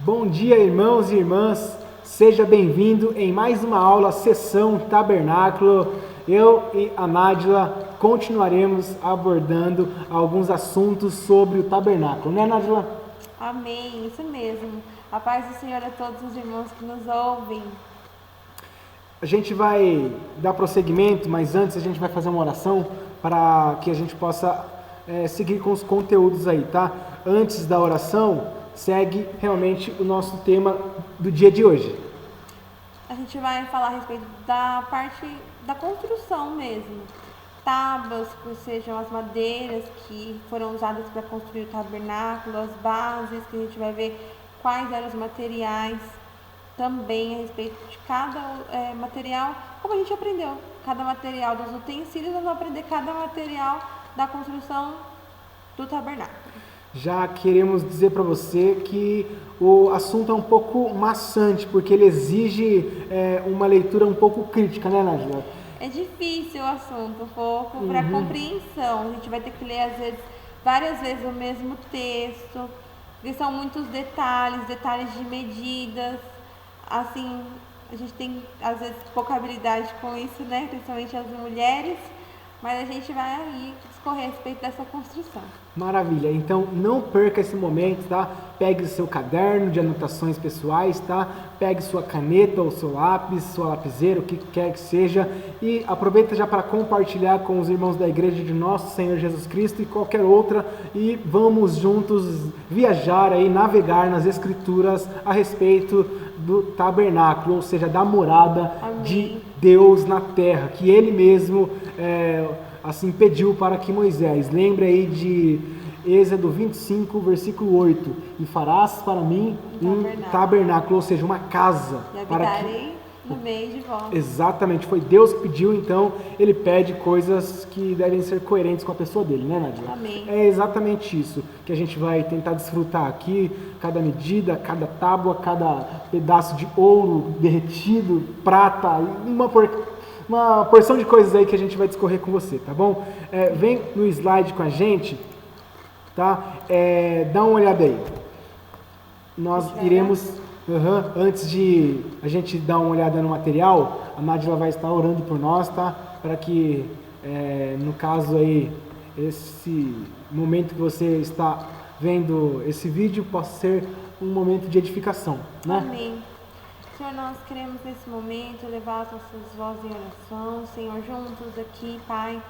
Bom dia, irmãos e irmãs. Seja bem-vindo em mais uma aula Sessão Tabernáculo. Eu e a Nádila continuaremos abordando alguns assuntos sobre o tabernáculo, né, Nádila? Amém, isso mesmo. A paz do Senhor a todos os irmãos que nos ouvem. A gente vai dar prosseguimento, mas antes a gente vai fazer uma oração para que a gente possa seguir com os conteúdos aí, tá? Antes da oração, segue realmente o nosso tema do dia de hoje. A gente vai falar a respeito da parte da construção mesmo. Tábuas, que sejam as madeiras que foram usadas para construir o tabernáculo, as bases, que a gente vai ver quais eram os materiais. Também a respeito de cada material, como a gente aprendeu, cada material dos utensílios, nós vamos aprender cada material da construção do tabernáculo. Já queremos dizer para você que o assunto é um pouco maçante, porque ele exige uma leitura um pouco crítica, né, Nádia? É difícil o assunto, um pouco para compreensão. A gente vai ter que ler, às vezes, várias vezes o mesmo texto, porque são muitos detalhes de medidas. Assim, a gente tem, às vezes, pouca habilidade com isso, né? Principalmente as mulheres, mas a gente vai aí discorrer a respeito dessa construção. Maravilha, então não perca esse momento, tá? Pegue o seu caderno de anotações pessoais, tá? Pegue sua caneta ou seu lápis, sua lapiseira, o que quer que seja, e aproveita já para compartilhar com os irmãos da igreja de nosso Senhor Jesus Cristo e qualquer outra, e vamos juntos viajar aí, navegar nas escrituras a respeito do tabernáculo, ou seja, da morada Amém. de Deus na terra, que Ele mesmo assim pediu para que Moisés, lembre aí de Êxodo 25, versículo 8, e farás para mim um tabernáculo, ou seja, uma casa. E habitarei no meio de vós. Exatamente, foi Deus que pediu, então ele pede coisas que devem ser coerentes com a pessoa dele, né, Nadia? Amém. É exatamente isso que a gente vai tentar desfrutar aqui, cada medida, cada tábua, cada pedaço de ouro derretido, prata, uma porção de coisas aí que a gente vai discorrer com você, tá bom? Vem no slide com a gente, tá? Dá uma olhada aí. Nós iremos, antes de a gente dar uma olhada no material, a Nádila vai estar orando por nós, tá? Para que, no caso aí, esse momento que você está vendo esse vídeo possa ser um momento de edificação, né? Amém. Senhor, nós queremos nesse momento levar as nossas vozes em oração, Senhor, juntos aqui, Pai.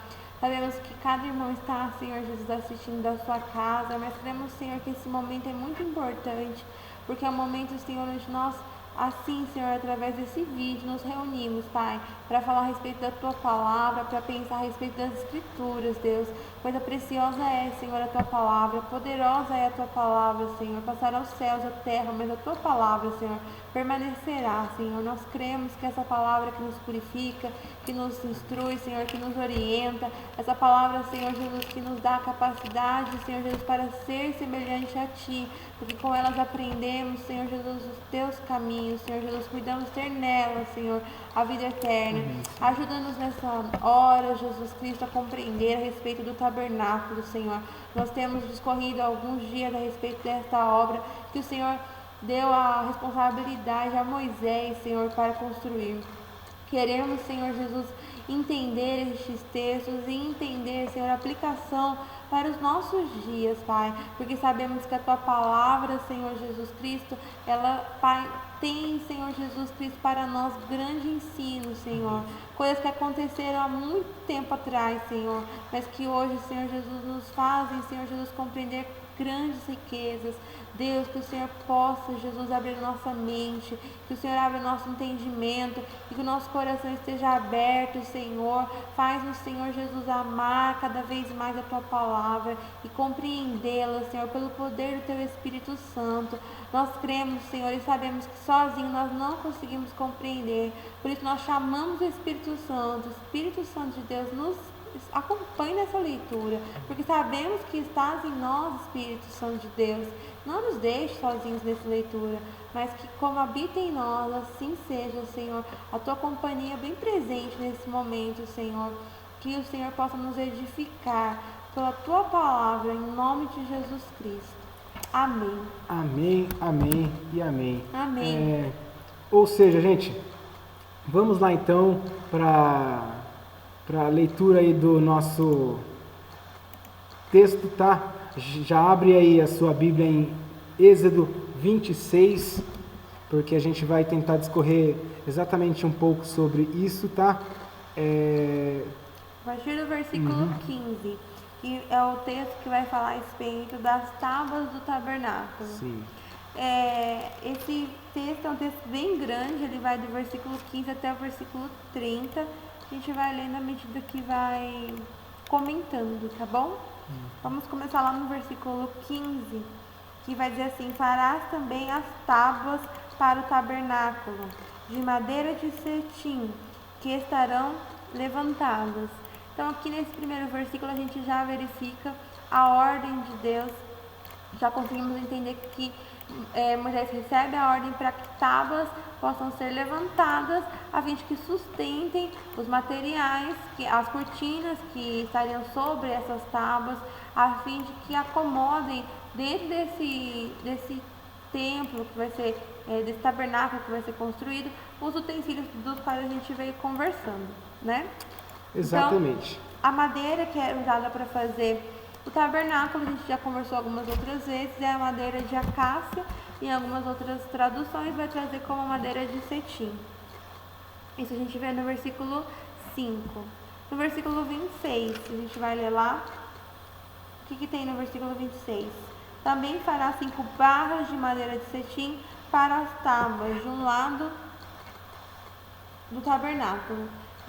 Sabemos que cada irmão está, Senhor Jesus, assistindo da sua casa, mas queremos, Senhor, que esse momento é muito importante, porque é um momento, Senhor, onde nós, assim, Senhor, através desse vídeo, nos reunimos, Pai, para falar a respeito da Tua Palavra, para pensar a respeito das Escrituras, Deus. Coisa preciosa é, Senhor, a Tua Palavra, poderosa é a Tua Palavra, Senhor. Passarão os céus, a terra, mas a Tua Palavra, Senhor, permanecerá, Senhor. Nós cremos que essa palavra que nos purifica, que nos instrui, Senhor, que nos orienta, essa palavra, Senhor Jesus, que nos dá a capacidade, Senhor Jesus, para ser semelhante a Ti, porque com elas aprendemos, Senhor Jesus, os Teus caminhos, Senhor Jesus, cuidamos ter nela, Senhor, a vida eterna. Ajuda-nos nessa hora, Jesus Cristo, a compreender a respeito do tabernáculo, Senhor. Nós temos discorrido alguns dias a respeito desta obra que o Senhor deu a responsabilidade a Moisés, Senhor, para construir. Queremos, Senhor Jesus, entender estes textos e entender, Senhor, a aplicação para os nossos dias, Pai, porque sabemos que a Tua Palavra, Senhor Jesus Cristo, ela, Pai, tem, Senhor Jesus Cristo, para nós grande ensino, Senhor, coisas que aconteceram há muito tempo atrás, Senhor, mas que hoje, Senhor Jesus, nos fazem, Senhor Jesus, compreender grandes riquezas. Deus, que o Senhor possa, Jesus, abrir nossa mente, que o Senhor abra nosso entendimento e que o nosso coração esteja aberto, Senhor. Faz-nos, Senhor Jesus, amar cada vez mais a Tua Palavra e compreendê-la, Senhor, pelo poder do Teu Espírito Santo. Nós cremos, Senhor, e sabemos que sozinhos nós não conseguimos compreender. Por isso nós chamamos o Espírito Santo. O Espírito Santo de Deus nos acompanhe nessa leitura, porque sabemos que estás em nós, Espírito Santo de Deus. Não nos deixe sozinhos nessa leitura, mas que como habita em nós, assim seja, Senhor, a Tua companhia bem presente nesse momento, Senhor. Que o Senhor possa nos edificar pela Tua Palavra, em nome de Jesus Cristo. Amém. Amém, amém e amém. Amém. Ou seja, gente, vamos lá então para a leitura aí do nosso texto, tá? Já abre aí a sua Bíblia em Êxodo 26, porque a gente vai tentar discorrer exatamente um pouco sobre isso, tá? A partir do versículo 15, que é o texto que vai falar a respeito das tábuas do tabernáculo. Sim. Esse texto é um texto bem grande, ele vai do versículo 15 até o versículo 30. A gente vai lendo à medida que vai comentando, tá bom? Vamos começar lá no versículo 15, que vai dizer assim: farás também as tábuas para o tabernáculo, de madeira de cetim, que estarão levantadas. Então aqui nesse primeiro versículo a gente já verifica a ordem de Deus, já conseguimos entender que Moisés recebe a ordem para que tábuas possam ser levantadas a fim de que sustentem os materiais, as cortinas que estariam sobre essas tábuas, a fim de que acomodem dentro desse templo que vai ser, desse tabernáculo que vai ser construído, os utensílios dos quais a gente veio conversando, né? Exatamente. Então, a madeira que é usada para fazer o tabernáculo, a gente já conversou algumas outras vezes, é a madeira de acácia, e em algumas outras traduções vai trazer como madeira de cetim. Isso a gente vê no versículo 5. No versículo 26, a gente vai ler lá, o que tem no versículo 26? Também fará 5 barras de madeira de cetim para as tábuas de um lado do tabernáculo.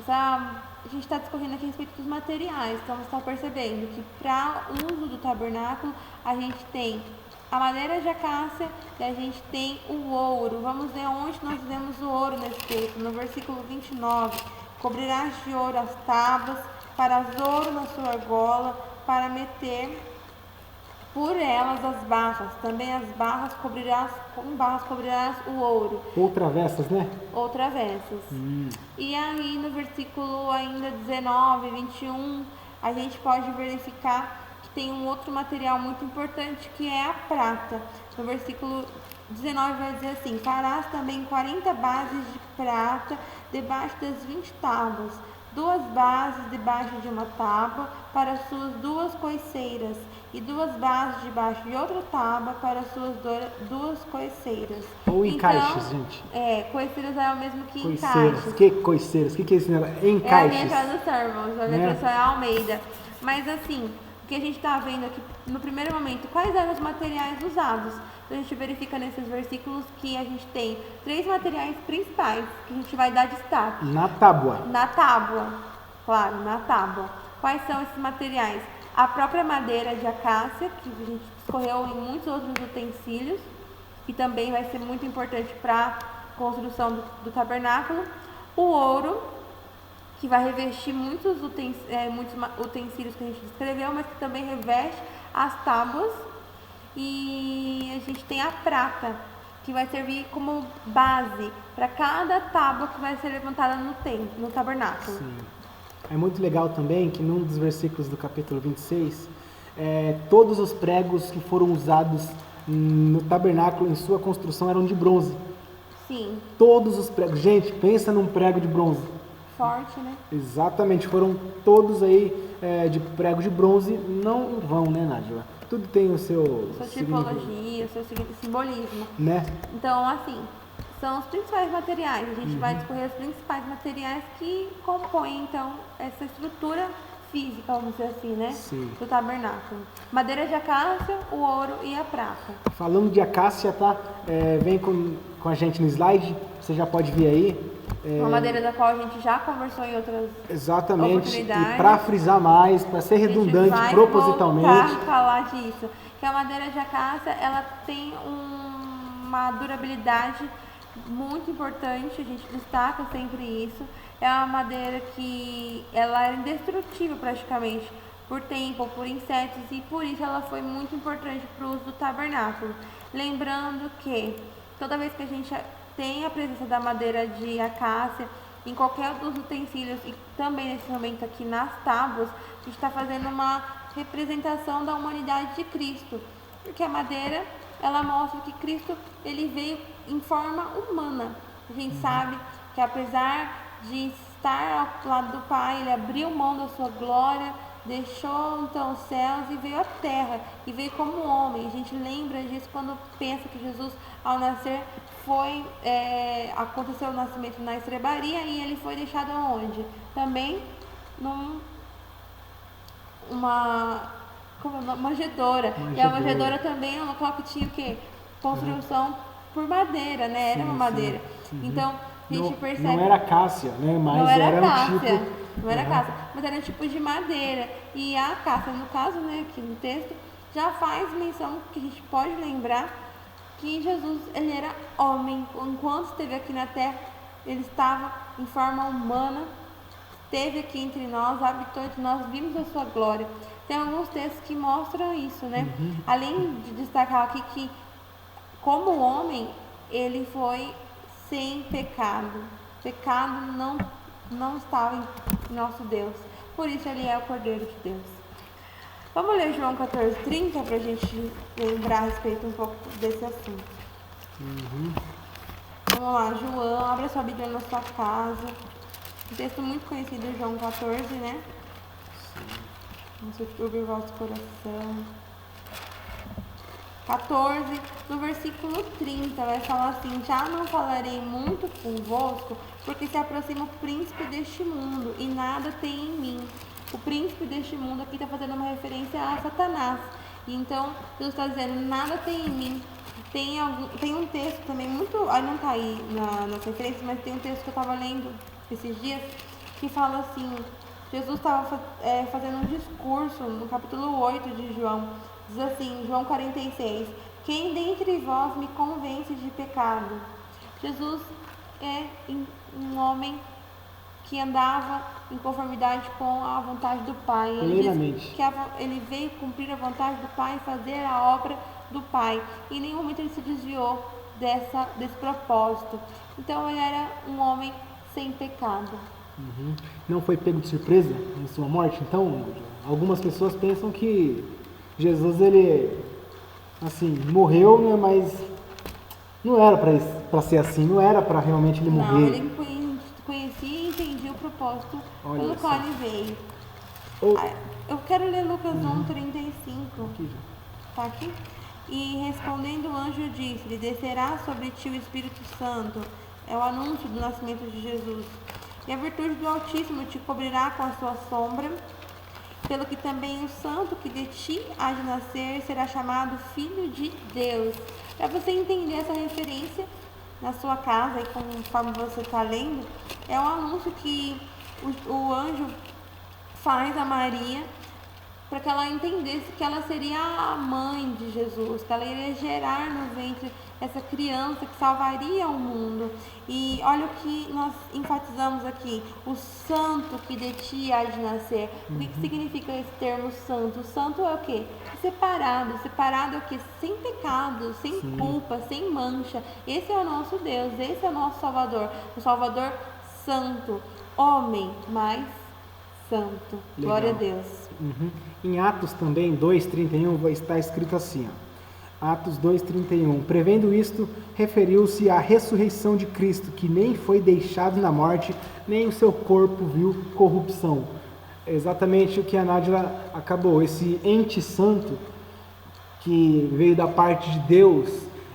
A gente está discorrendo aqui a respeito dos materiais, então você está percebendo que para uso do tabernáculo a gente tem a madeira de acácia e a gente tem o ouro. Vamos ver onde nós vemos o ouro nesse texto. No versículo 29, cobrirás de ouro as tábuas, farás ouro na sua argola, para meter por elas as barras. Também as barras cobrirás o ouro. Ou travessas, né? Ou travessas. E aí no versículo ainda 19, 21, a gente pode verificar que tem um outro material muito importante, que é a prata. No versículo 19 vai dizer assim: farás também 40 bases de prata debaixo das 20 tábuas, 2 bases debaixo de uma tábua para as suas 2 coiceiras, e 2 bases debaixo de outra tábua para as suas 2 coiceiras. Ou encaixes, então, gente. Coiceiras é o mesmo que Coiceiras. encaixes. Que coiceiras? O que é isso? Encaixes. É a minha tradução, irmãos. A minha Né? tradução é Almeida. Mas assim, o que a gente está vendo aqui no primeiro momento, quais eram os materiais usados? Então a gente verifica nesses versículos que a gente tem 3 materiais principais que a gente vai dar destaque. Na tábua. Na tábua, claro, na tábua. Quais são esses materiais? A própria madeira de acácia, que a gente discorreu em muitos outros utensílios, que também vai ser muito importante para a construção do tabernáculo. O ouro, que vai revestir muitos utensílios que a gente descreveu, mas que também reveste as tábuas. E a gente tem a prata, que vai servir como base para cada tábua que vai ser levantada no tabernáculo. Sim. É muito legal também que num dos versículos do capítulo 26, todos os pregos que foram usados no tabernáculo em sua construção eram de bronze. Sim. Todos os pregos. Gente, pensa num prego de bronze. Forte, né? Exatamente, foram todos aí de prego de bronze, não vão, né, Nádia? Tudo tem o seu Sua tipologia, o seu simbolismo. Né? Então, assim, são os principais materiais. A gente vai discorrer os principais materiais que compõem, então, essa estrutura física, vamos dizer assim, né? Sim. Do tabernáculo. Madeira de acácia, o ouro e a prata. Falando de acácia, tá? Vem com a gente no slide, você já pode ver aí. Uma madeira da qual a gente já conversou em outras Exatamente, e oportunidades. para frisar mais, para ser redundante A gente vai propositalmente. voltar a falar disso. Que a madeira de acácia, ela tem uma durabilidade muito importante, a gente destaca sempre isso. É uma madeira que ela é indestrutível praticamente por tempo, por insetos, e por isso ela foi muito importante para o uso do tabernáculo. Lembrando que toda vez que a gente tem a presença da madeira de acácia em qualquer dos utensílios, e também nesse momento aqui nas tábuas, a gente está fazendo uma representação da humanidade de Cristo. Porque a madeira, ela mostra que Cristo, ele veio em forma humana. A gente sabe que apesar de estar ao lado do Pai, ele abriu mão da sua glória, deixou então os céus e veio à terra, e veio como homem. A gente lembra disso quando pensa que Jesus, ao nascer, aconteceu o nascimento na estrebaria, e ele foi deixado aonde? Também uma manjedoura. E a manjedoura também é um local que tinha o quê? Construção por madeira, né? Era uma madeira. Então, a gente percebe... Não era cássia, né? Mas não era um cássia, tipo... não era cássia, mas era um tipo de madeira. E a cássia, no caso, né, aqui no texto, já faz menção, que a gente pode lembrar, que Jesus, ele era homem. Enquanto esteve aqui na terra, ele estava em forma humana, esteve aqui entre nós, habitou entre nós, vimos a sua glória. Tem alguns textos que mostram isso, né? Além de destacar aqui que, como homem, ele foi sem pecado. Pecado não estava em nosso Deus. Por isso ele é o Cordeiro de Deus. Vamos ler João 14:30 para a gente lembrar a respeito um pouco desse assunto. Vamos lá, João, abra sua Bíblia na sua casa. Um texto muito conhecido, João 14, né? Não se turbe o vosso coração. 14, no versículo 30, vai falar assim: já não falarei muito convosco, porque se aproxima o príncipe deste mundo, e nada tem em mim. O príncipe deste mundo aqui está fazendo uma referência a Satanás. E então, Jesus está dizendo, nada tem em mim. Tem um texto também muito... não está aí nas referências, mas tem um texto que eu estava lendo esses dias, que fala assim, Jesus estava fazendo um discurso no capítulo 8 de João. Diz assim, João 46, quem dentre vós me convence de pecado? Jesus é um homem que andava em conformidade com a vontade do Pai. Ele diz que ele veio cumprir a vontade do Pai e fazer a obra do Pai. E em nenhum momento ele se desviou desse propósito. Então ele era um homem sem pecado. Não foi pego de surpresa em sua morte? Então, algumas pessoas pensam que Jesus, ele, assim, morreu, né, mas não era para ser assim, não era para realmente ele morrer. Não, ele conhecia e entendia o propósito pelo qual ele veio. Eu quero ler Lucas 1:35. Está aqui? E respondendo o anjo disse-lhe, descerá sobre ti o Espírito Santo. É o anúncio do nascimento de Jesus. E a virtude do Altíssimo te cobrirá com a sua sombra, pelo que também o santo que de ti há de nascer será chamado Filho de Deus. Para você entender essa referência na sua casa, e conforme você está lendo, é um anúncio que o anjo faz a Maria, para que ela entendesse que ela seria a mãe de Jesus, que ela iria gerar no ventre essa criança que salvaria o mundo. E olha o que nós enfatizamos aqui, o santo que de ti há de nascer. O que significa esse termo santo? O santo é o quê? Separado. Separado é o quê? Sem pecado, sem culpa, sem mancha. Esse é o nosso Deus, esse é o nosso Salvador. O Salvador santo, homem, mas santo. Legal. Glória a Deus. Em Atos também, 2:31, vai estar escrito assim, ó. Atos 2:31. Prevendo isto, referiu-se à ressurreição de Cristo, que nem foi deixado na morte, nem o seu corpo viu corrupção. É exatamente o que a Nádia acabou. Esse ente santo, que veio da parte de Deus,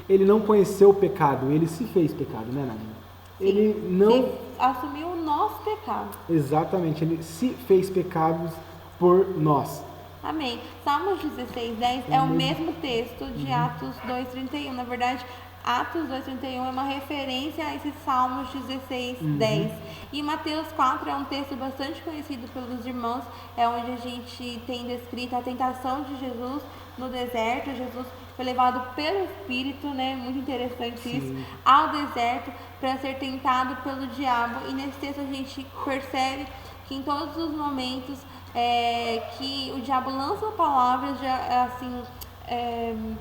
ele não conheceu o pecado, ele se fez pecado, né, Nádia? Ele não... Ele assumiu o nosso pecado. Exatamente, ele se fez pecados por nós. Amém. Salmos 16:10 é o mesmo texto de Atos 2:31. Na verdade, Atos 2:31 é uma referência a esses Salmos 16:10. E Mateus 4 é um texto bastante conhecido pelos irmãos, é onde a gente tem descrito a tentação de Jesus no deserto. Jesus foi levado pelo Espírito, né? Muito interessante isso, ao deserto para ser tentado pelo diabo. E nesse texto a gente percebe que em todos os momentos que o diabo lança palavras de assim,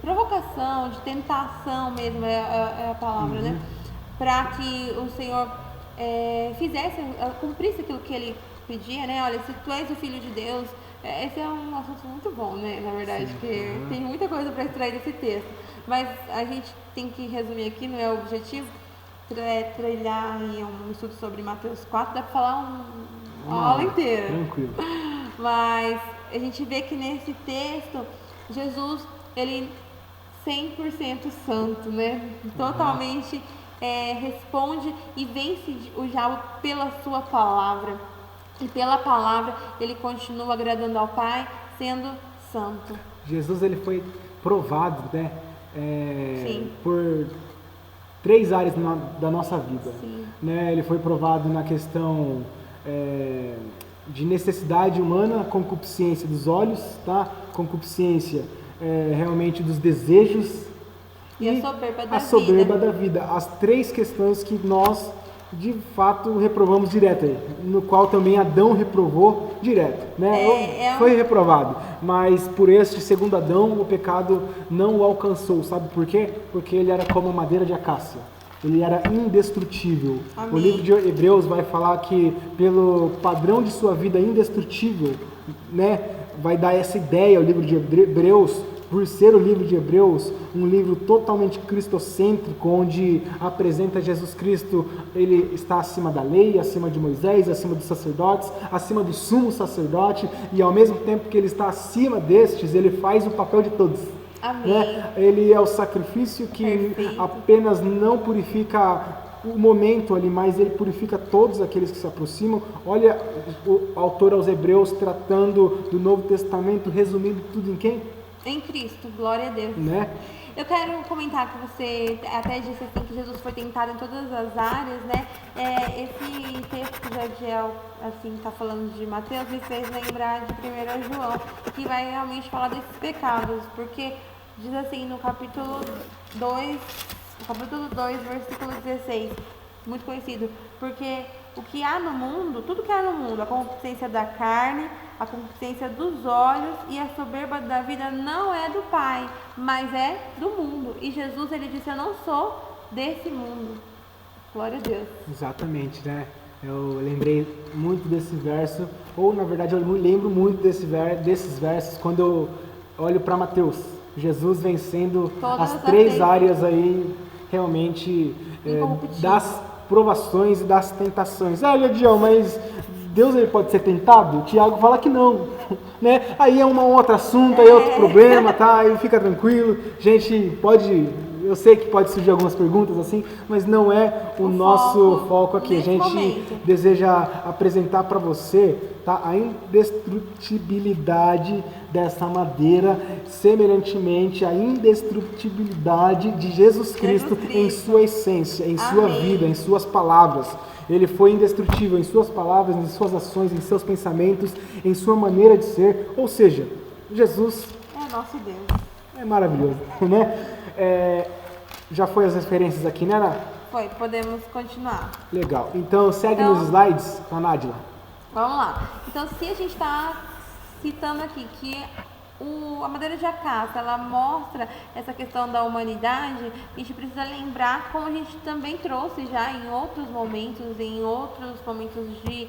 provocação, de tentação mesmo, é a palavra, né? Para que o Senhor cumprisse aquilo que ele pedia, né? Olha, se tu és o Filho de Deus, Esse é um assunto muito bom, né? Na verdade, Sim. porque tem muita coisa para extrair desse texto. Mas a gente tem que resumir aqui, não é o objetivo, trilhar em um estudo sobre Mateus 4, dá para falar uma aula inteira. Tranquilo. Mas a gente vê que nesse texto, Jesus, ele 100% santo, né? Totalmente responde e vence o diabo pela sua palavra. E pela palavra ele continua agradando ao Pai, sendo santo. Jesus, ele foi provado, né? Sim. Por 3 áreas da nossa vida. Sim. Né? Ele foi provado na questão de necessidade humana, concupiscência dos olhos, tá? Concupiscência realmente dos desejos E a a soberba da vida. As 3 questões que nós de fato reprovamos direto aí, no qual também Adão reprovou direto, né? Foi reprovado, mas por este segundo Adão o pecado não o alcançou, sabe por quê? Porque ele era como a madeira de acácia, ele era indestrutível. Amém. O livro de Hebreus vai falar que pelo padrão de sua vida indestrutível, né, vai dar essa ideia, o livro de Hebreus, por ser o livro de Hebreus um livro totalmente cristocêntrico, onde apresenta Jesus Cristo, ele está acima da lei, acima de Moisés, acima dos sacerdotes, acima do sumo sacerdote, e ao mesmo tempo que ele está acima destes, ele faz o papel de todos. Amém. Né? Ele é o sacrifício que Perfeito. apenas não purifica o momento ali, mas ele purifica todos aqueles que se aproximam. Olha o autor aos Hebreus tratando do Novo Testamento, resumindo tudo em quem? Em Cristo, glória a Deus. Né? Eu quero comentar que você até disse assim que Jesus foi tentado em todas as áreas, né? Esse texto que Jadiel assim está falando de Mateus me fez lembrar de 1 João, que vai realmente falar desses pecados, porque diz assim no capítulo 2, versículo 16, muito conhecido, porque o que há no mundo, tudo que há no mundo, a concupiscência da carne, a concupiscência dos olhos e a soberba da vida não é do Pai, mas é do mundo. E Jesus, ele disse, eu não sou desse mundo. Glória a Deus. Exatamente, né? Eu lembrei muito desse verso, ou na verdade eu lembro muito desses versos quando eu olho para Mateus. Jesus vencendo Todas as 3 as áreas aí realmente das provações e das tentações. Jadiel, mas Deus ele pode ser tentado? O Tiago fala que não, né? Aí é um outro assunto, aí é outro problema, tá? Aí fica tranquilo. Gente, eu sei que pode surgir algumas perguntas assim, mas não é o nosso foco aqui. A gente deseja apresentar para você, tá, a indestrutibilidade dessa madeira, semelhantemente à indestrutibilidade de Jesus Cristo em sua essência, em sua vida, em suas palavras. Ele foi indestrutível em suas palavras, em suas ações, em seus pensamentos, em sua maneira de ser. Ou seja, Jesus é nosso Deus. É maravilhoso, né? Já foi as referências aqui, né, Ana? Foi, podemos continuar. Legal. Então, segue nos slides com a Nádila. Vamos lá. Então, se a gente está citando aqui que a madeira de acácia, ela mostra essa questão da humanidade, a gente precisa lembrar, como a gente também trouxe já em outros momentos de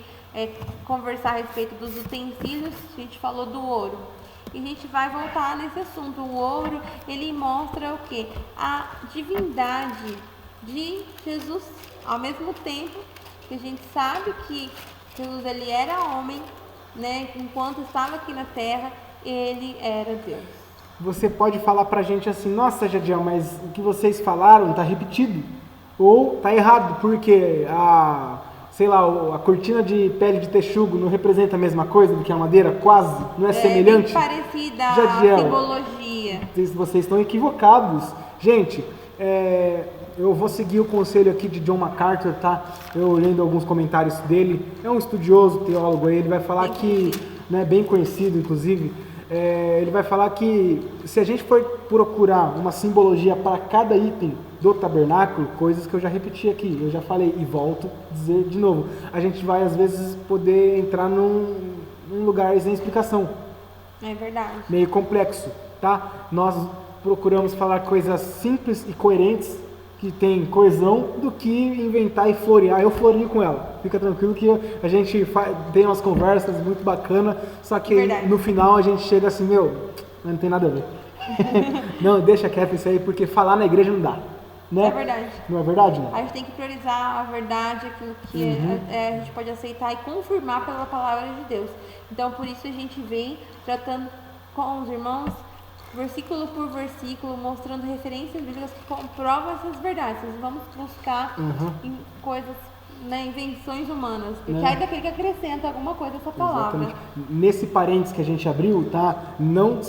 conversar a respeito dos utensílios, a gente falou do ouro. E a gente vai voltar nesse assunto. O ouro, ele mostra o quê? A divindade de Jesus. Ao mesmo tempo que a gente sabe que Jesus, ele era homem, né? Enquanto estava aqui na terra, ele era Deus. Você pode falar pra gente assim, nossa, Jadiel, mas o que vocês falaram tá repetido. Ou tá errado, porque a cortina de pele de texugo não representa a mesma coisa do que a madeira? Quase? Não é semelhante? É parecida a Jadiel, simbologia. Vocês estão equivocados. Gente, eu vou seguir o conselho aqui de John MacArthur, tá? Eu lendo alguns comentários dele. É um estudioso, teólogo aí, ele vai falar que, né, bem conhecido inclusive, ele vai falar que se a gente for procurar uma simbologia para cada item do tabernáculo, coisas que eu já repeti aqui, eu já falei e volto a dizer de novo, a gente vai às vezes poder entrar num lugar sem explicação. É verdade. Meio complexo, tá? Nós procuramos falar coisas simples e coerentes, que tem coesão do que inventar e florear. Eu florio com ela. Fica tranquilo que a gente tem umas conversas muito bacanas, só que no final a gente chega assim, não tem nada a ver. Não, deixa quieto isso aí, porque falar na igreja não dá. Né? É verdade. Não é verdade, né? A gente tem que priorizar a verdade, aquilo que a gente pode aceitar e confirmar pela palavra de Deus. Então, por isso a gente vem tratando com os irmãos, versículo por versículo, mostrando referências bíblicas que comprovam essas verdades. Nós vamos buscar em coisas, invenções humanas, porque aí daquele que acrescenta alguma coisa essa palavra. Exatamente. Nesse parênteses que a gente abriu, tá? Não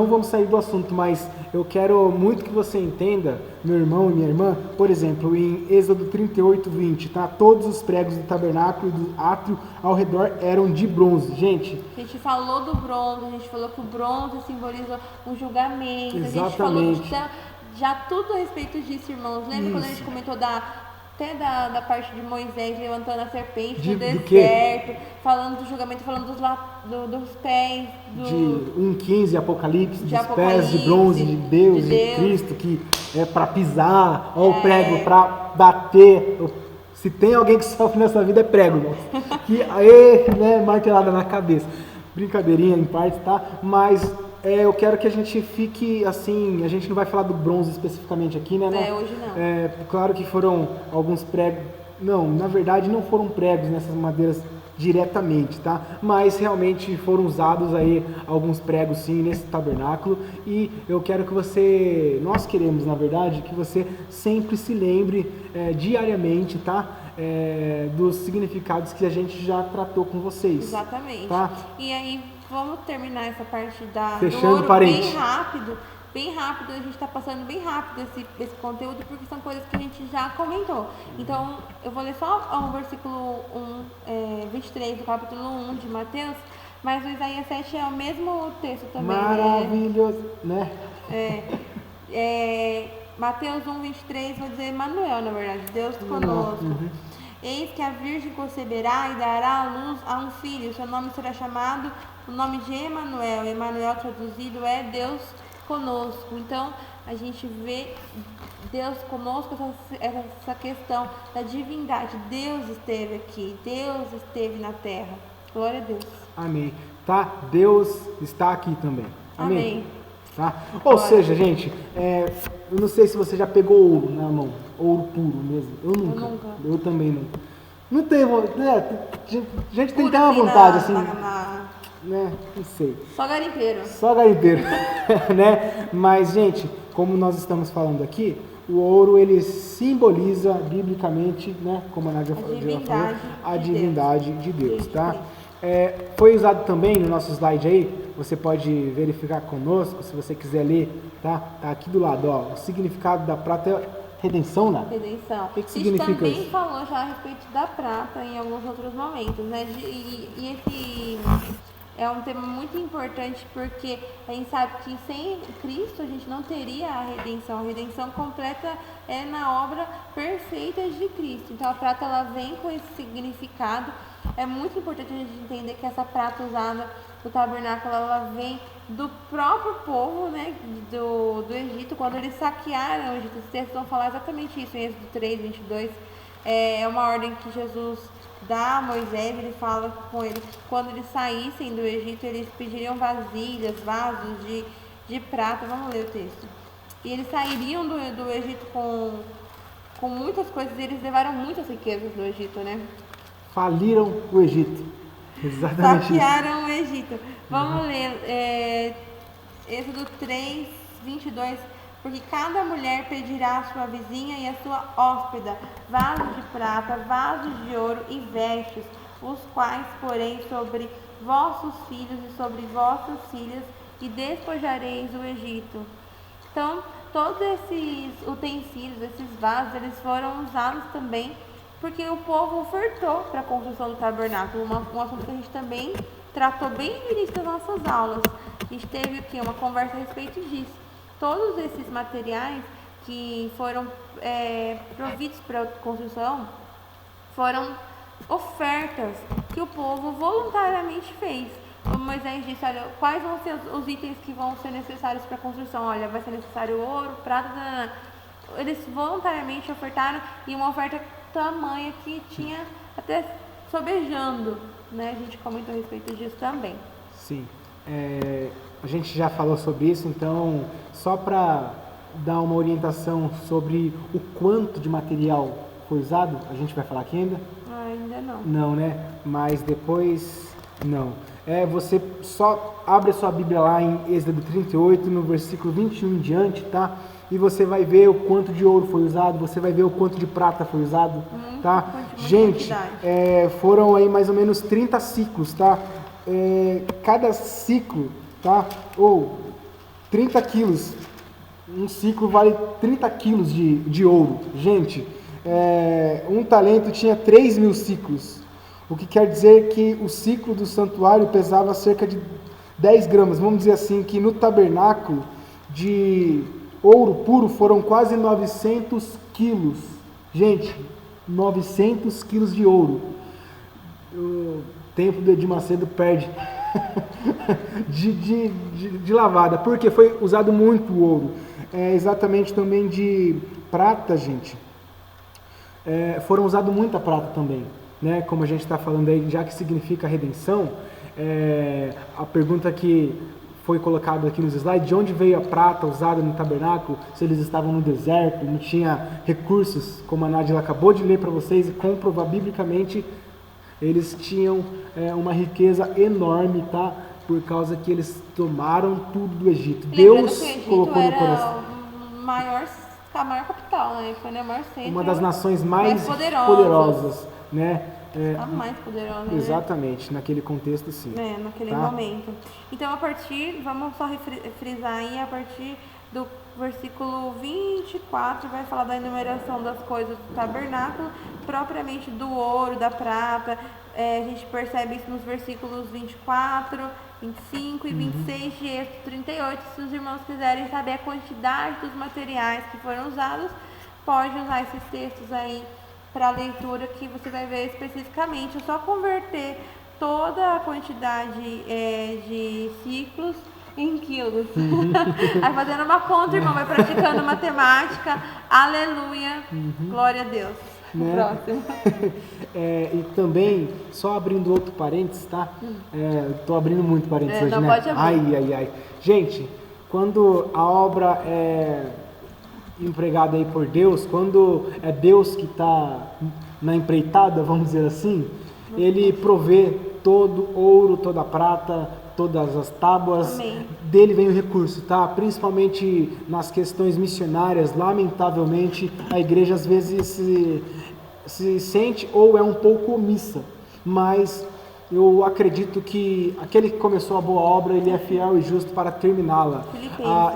vamos sair do assunto, mas eu quero muito que você entenda, meu irmão e minha irmã, por exemplo, em Êxodo 38:20, tá? Todos os pregos do tabernáculo e do átrio ao redor eram de bronze. Gente, a gente falou do bronze, a gente falou que o bronze simboliza um julgamento. Exatamente. A gente falou já tudo a respeito disso, irmãos. Lembra quando a gente comentou até da parte de Moisés levantando a serpente no deserto, falando do julgamento, falando dos pés de 1:15 Apocalipse, dos pés de bronze de Deus, de Cristo, que é para pisar, o prego para bater. Se tem alguém que sofre nessa vida é prego, irmãos. Que martelada na cabeça. Brincadeirinha em parte, tá? Mas eu quero que a gente fique assim, a gente não vai falar do bronze especificamente aqui, né? Hoje não. Claro que foram alguns pregos, não, na verdade não foram pregos nessas madeiras diretamente, tá? Mas realmente foram usados aí alguns pregos sim nesse tabernáculo e eu quero que nós queremos na verdade, que você sempre se lembre diariamente, tá? Dos significados que a gente já tratou com vocês. Exatamente. Tá? E aí, vamos terminar essa parte Fechando do ouro parente. bem rápido, a gente está passando bem rápido esse conteúdo, porque são coisas que a gente já comentou. Então, eu vou ler só o versículo 23 do capítulo 1 de Mateus, mas o Isaías 7 é o mesmo texto também. Maravilhoso, né? Mateus 1:23, vou dizer Emanuel, na verdade, Deus conosco. Eis que a virgem conceberá e dará à luz a um filho, seu nome será chamado o nome de Emanuel. Emanuel traduzido é Deus conosco. Então a gente vê Deus conosco, essa questão da divindade. Deus esteve aqui, Deus esteve na terra. Glória a Deus. Amém. Tá? Deus está aqui também. Amém. Tá? Ou seja, gente, eu não sei se você já pegou ouro na mão, ouro puro mesmo. Eu nunca. Eu também não. Não tenho, a gente tem que ter uma vontade assim. Né? Não sei. Só garimpeiro. Só garimpeiro, né? Mas, gente, como nós estamos falando aqui, o ouro ele simboliza biblicamente, né? Como a Nádia falou, a divindade de Deus, tá? Foi usado também no nosso slide aí. Você pode verificar conosco, se você quiser ler, tá? Tá aqui do lado, ó. O significado da prata é redenção, né? Redenção. O que significa isso? A gente também falou já a respeito da prata em alguns outros momentos, né? E esse é um tema muito importante porque a gente sabe que sem Cristo a gente não teria a redenção. A redenção completa é na obra perfeita de Cristo. Então a prata ela vem com esse significado. É muito importante a gente entender que essa prata usada no tabernáculo ela vem do próprio povo, né, do Egito, quando eles saquearam o Egito. Os textos vão falar exatamente isso em Êxodo 3:22. É uma ordem que Jesus dá a Moisés, ele fala com eles que quando eles saíssem do Egito, eles pediriam vasilhas, vasos de prata. Vamos ler o texto. E eles sairiam do Egito com muitas coisas, e eles levaram muitas riquezas do Egito, né? Faliram o Egito. Exatamente. Saquearam o Egito. Vamos ler Êxodo 3:22. Porque cada mulher pedirá à sua vizinha e à sua hóspeda vasos de prata, vasos de ouro e vestes, os quais porém sobre vossos filhos e sobre vossas filhas, e despojareis o Egito. Então, todos esses utensílios, esses vasos, eles foram usados também porque o povo ofertou para a construção do tabernáculo, um assunto que a gente também tratou bem no início das nossas aulas. A gente teve aqui uma conversa a respeito disso. Todos esses materiais que foram providos para a construção foram ofertas que o povo voluntariamente fez. O Moisés disse, olha, quais vão ser os itens que vão ser necessários para a construção? Olha, vai ser necessário ouro, prata, eles voluntariamente ofertaram, e uma oferta tamanha que tinha até sobejando, né? A gente comentou a respeito disso também. Sim. A gente já falou sobre isso, então, só para dar uma orientação sobre o quanto de material foi usado, a gente vai falar aqui ainda? Ainda não. Não, né? Mas depois, não. Você só abre a sua Bíblia lá em Êxodo 38, no versículo 21 em diante, tá? E você vai ver o quanto de ouro foi usado, você vai ver o quanto de prata foi usado, tá? Gente, foram aí mais ou menos 30 ciclos, tá? Cada ciclo, tá? Ou 30 quilos. Um ciclo vale 30 quilos de ouro. Gente, um talento tinha 3.000 ciclos. O que quer dizer que o ciclo do santuário pesava cerca de 10 gramas. Vamos dizer assim, que no tabernáculo de ouro puro foram quase 900 quilos. Gente, 900 quilos de ouro. O tempo do Edir Macedo perde de lavada, porque foi usado muito ouro. Exatamente também de prata, gente. Foram usado muita prata também, né? Como a gente está falando aí, já que significa redenção, a pergunta que foi colocada aqui nos slides, de onde veio a prata usada no tabernáculo, se eles estavam no deserto, não tinha recursos, como a Nádia acabou de ler para vocês, e comprovar biblicamente, eles tinham uma riqueza enorme, tá? Por causa que eles tomaram tudo do Egito. Deus colocou no coração. A maior capital, né? Foi o maior centro. Uma das nações mais poderosas, né? A mais poderosa, exatamente, né? Naquele contexto, sim. Naquele momento. Então, vamos só frisar aí, a partir do versículo 24, vai falar da enumeração das coisas do tabernáculo, propriamente do ouro, da prata. A gente percebe isso nos versículos 24, 25 e 26 de Êxodo 38. Se os irmãos quiserem saber a quantidade dos materiais que foram usados, pode usar esses textos aí para leitura, que você vai ver especificamente. É só converter toda a quantidade de ciclos em quilos. Vai fazendo uma conta, irmão, vai praticando matemática. Aleluia, glória a Deus. Né? Próximo. E também, só abrindo outro parênteses, tá? Tô abrindo muito parênteses hoje, não né? Pode abrir. Ai. Gente, quando a obra é empregada aí por Deus, quando é Deus que está na empreitada, vamos dizer assim, Ele provê todo ouro, toda a prata, todas as tábuas. Amém. Dele vem o recurso, tá? Principalmente nas questões missionárias. Lamentavelmente, a igreja às vezes se sente ou é um pouco omissa, mas eu acredito que aquele que começou a boa obra, ele é fiel e justo para terminá-la.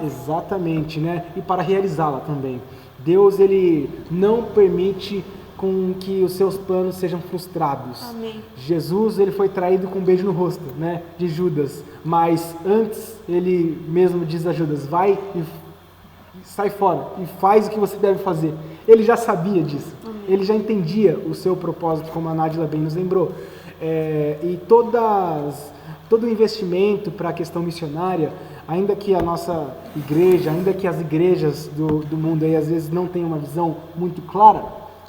Exatamente, né? E para realizá-la também. Deus, ele não permite com que os seus planos sejam frustrados. Amém. Jesus, ele foi traído com um beijo no rosto, né, de Judas, mas antes ele mesmo diz a Judas: vai e sai fora e faz o que você deve fazer. Ele já sabia disso. Amém. Ele já entendia o seu propósito, como a Nádia bem nos lembrou. E todo o investimento para a questão missionária, ainda que a nossa igreja, ainda que as igrejas do mundo aí às vezes não tenham uma visão muito clara,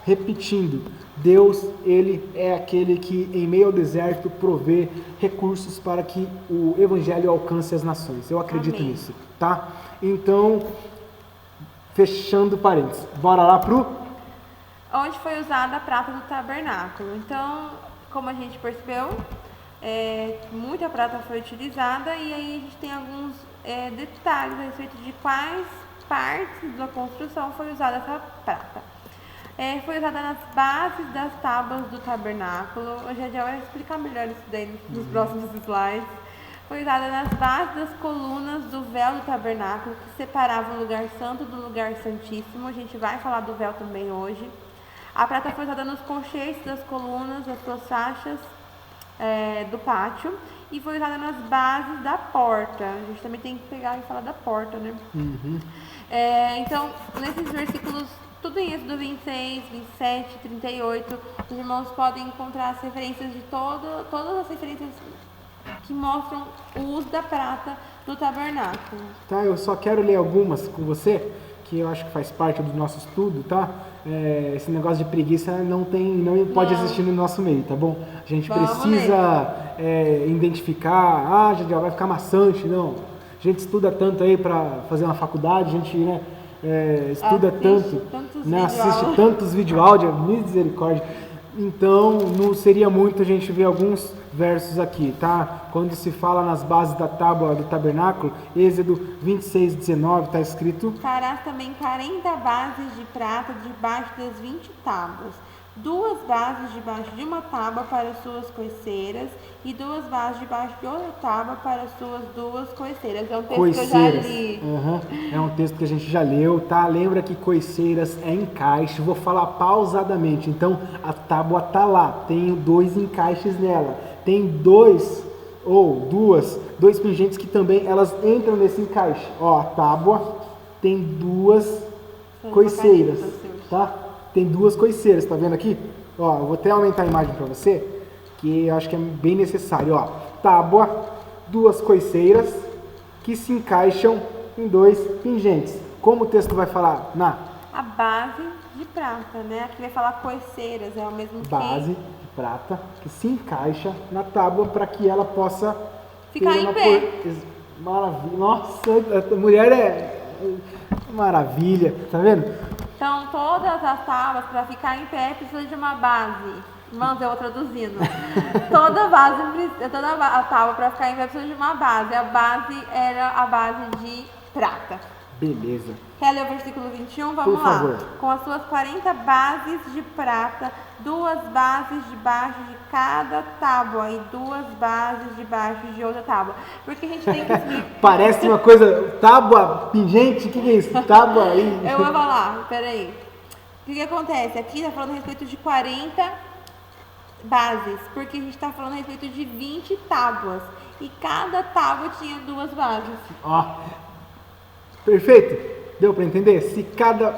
repetindo, Deus, ele é aquele que em meio ao deserto provê recursos para que o evangelho alcance as nações. Eu acredito Amém. nisso, tá? Então, fechando parênteses, bora lá pro... Onde foi usada a prata do tabernáculo. Então, como a gente percebeu, muita prata foi utilizada, e aí a gente tem alguns detalhes a respeito de quais partes da construção foi usada essa prata. Foi usada nas bases das tábuas do tabernáculo. Eu já vai explicar melhor isso daí nos próximos slides. Foi usada nas bases das colunas do véu do tabernáculo, que separava o lugar santo do lugar santíssimo. A gente vai falar do véu também hoje. A prata foi usada nos colchetes das colunas, das suas faixas do pátio, e foi usada nas bases da porta. A gente também tem que pegar e falar da porta, né? Então, nesses versículos, tudo em Êxodo 26, 27, 38, os irmãos podem encontrar as referências de todas as referências que mostram o uso da prata no tabernáculo. Tá, eu só quero ler algumas com você, que eu acho que faz parte do nosso estudo, tá? Esse negócio de preguiça não pode existir no nosso meio, tá bom? A gente precisa identificar, já vai ficar maçante, não. A gente estuda tanto aí para fazer uma faculdade, a gente, né, estuda assiste tantos videoáudios, misericórdia. Então, não seria muito a gente ver alguns versos aqui, tá? Quando se fala nas bases da tábua do tabernáculo, Êxodo 26:19, está escrito: farás também 40 bases de prata debaixo das 20 tábuas, 2 bases debaixo de uma tábua para as suas coiceiras e 2 bases debaixo de outra tábua para as suas 2 coiceiras. É um texto que eu já li. É um texto que a gente já leu, tá? Lembra que coiceiras é encaixe. Vou falar pausadamente. Então, a tábua tá lá. Tem 2 encaixes nela. Tem 2 pingentes que também elas entram nesse encaixe. Ó, a tábua tem 2 coiceiras, tá? Tem 2 coiceiras, tá vendo aqui? Ó, eu vou até aumentar a imagem para você, que eu acho que é bem necessário. Ó, tábua, 2 coiceiras que se encaixam em 2 pingentes. Como o texto vai falar? A base de prata, né? Aqui vai falar coiceiras, é o mesmo base de prata que se encaixa na tábua para que ela possa ficar em pé. Maravilha. Nossa, a mulher é maravilha, tá vendo? Então, todas as tábuas, para ficar em pé, precisa de uma base. Irmãos, eu vou traduzindo. toda a tábua, para ficar em pé, precisa de uma base. A base era a base de prata. Beleza. Quer ler o versículo 21? Vamos Por favor. lá. Com as suas 40 bases de prata, 2 bases debaixo de cada tábua e 2 bases debaixo de outra tábua. Porque a gente tem que explicar. Parece uma coisa, tábua pingente, o que é isso? Tábua aí. Eu vou falar, peraí. O que acontece? Aqui está falando a respeito de 40 bases, porque a gente está falando a respeito de 20 tábuas. E cada tábua tinha 2 bases. Ó, perfeito. Deu para entender? Se cada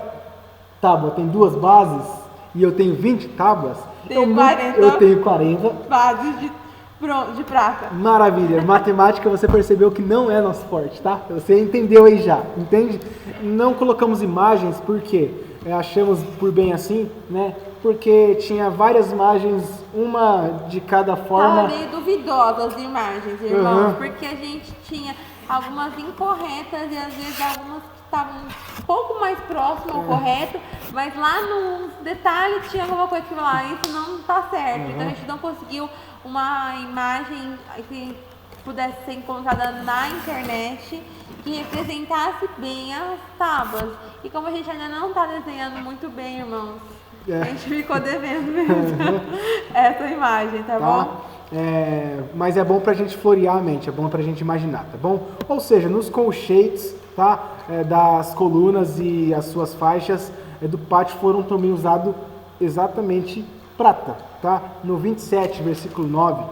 tábua tem 2 bases e eu tenho 20 tábuas, eu tenho 40 bases de prata. Maravilha. Matemática, você percebeu que não é nosso forte, tá? Você entendeu aí já, entende? Não colocamos imagens porque achamos por bem assim, né? Porque tinha várias imagens, uma de cada forma. Tava meio duvidosas as imagens, irmãos, porque a gente tinha algumas incorretas e às vezes algumas que estavam um pouco mais próximas ao correto, mas lá no detalhe tinha alguma coisa que falar, isso não está certo. Então a gente não conseguiu uma imagem que pudesse ser encontrada na internet que representasse bem as tábuas. E como a gente ainda não está desenhando muito bem, irmãos, a gente ficou devendo mesmo essa imagem, tá bom? Mas é bom pra gente florear a mente, é bom pra gente imaginar, tá bom? Ou seja, nos colchetes, tá? Das colunas e as suas faixas do pátio foram também usados exatamente prata, tá? No 27, versículo 9.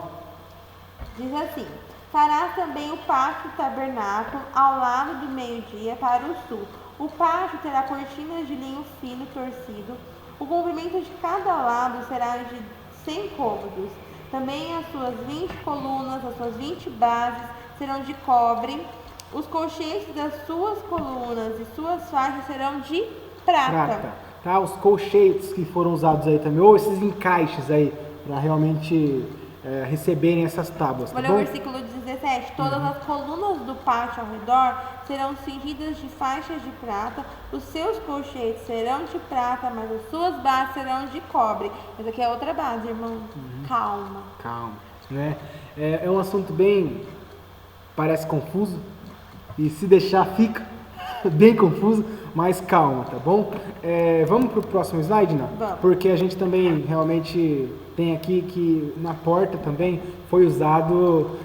Diz assim: farás também o pátio do tabernáculo ao lado do meio-dia para o sul. O pátio terá cortinas de linho fino torcido. O comprimento de cada lado será de 100 côvados. Também as suas 20 colunas, as suas 20 bases serão de cobre. Os colchetes das suas colunas e suas faixas serão de prata. Tá? Os colchetes que foram usados aí também, ou esses encaixes aí, para realmente receberem essas tábuas. Olha o versículo 17. Todas as colunas do pátio ao redor serão cingidas de faixas de prata. Os seus colchetes serão de prata, mas as suas bases serão de cobre. Essa aqui é outra base, irmão. Calma. Né? É um assunto bem... parece confuso. E se deixar fica bem confuso, mas calma, tá bom? Vamos para o próximo slide, não? Vamos. Porque a gente também realmente tem aqui que na porta também foi usado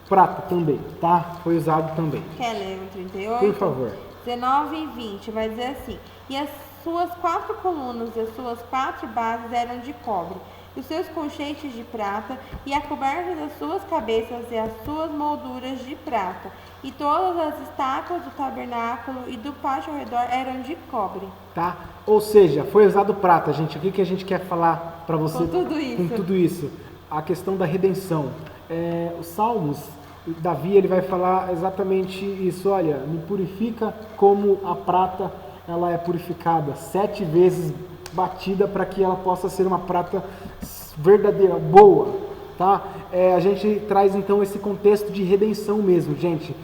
prata também, tá? Foi usado também. Quer ler o 38? Por favor. 19 e 20, vai dizer assim: e as suas 4 colunas e as suas 4 bases eram de cobre, e os seus colchetes de prata, e a coberta das suas cabeças e as suas molduras de prata, e todas as estacas do tabernáculo e do pátio ao redor eram de cobre. Tá? Ou seja, foi usado prata, gente. O que a gente quer falar para você com tudo isso? Com tudo isso? A questão da redenção. Os Salmos, Davi ele vai falar exatamente isso, olha, me purifica como a prata ela é purificada, 7 vezes batida para que ela possa ser uma prata verdadeira, boa, tá? A gente traz então esse contexto de redenção mesmo, gente,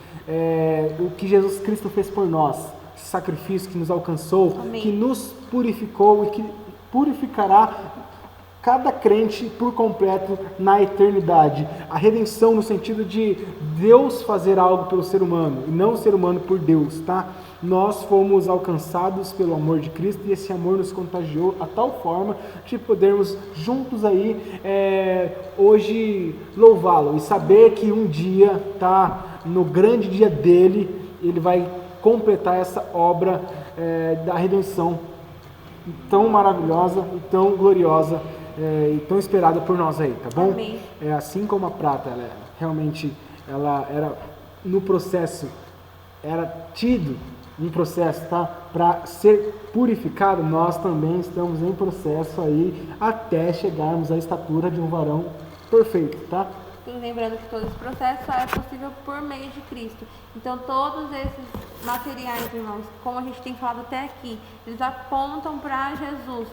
o que Jesus Cristo fez por nós, esse sacrifício que nos alcançou, Amém. que nos purificou e que purificará cada crente por completo na eternidade. A redenção no sentido de Deus fazer algo pelo ser humano, e não o ser humano por Deus, tá? Nós fomos alcançados pelo amor de Cristo e esse amor nos contagiou a tal forma de podermos juntos aí hoje louvá-lo e saber que um dia, tá, no grande dia dele, ele vai completar essa obra da redenção tão maravilhosa e tão gloriosa e tão esperada por nós aí, tá bom? Amém. Assim como a prata, ela era no processo, era tido um processo, tá? Para ser purificado, nós também estamos em processo aí até chegarmos à estatura de um varão perfeito, tá? Lembrando que todo esse processo só é possível por meio de Cristo. Então, todos esses materiais, irmãos, como a gente tem falado até aqui, eles apontam para Jesus.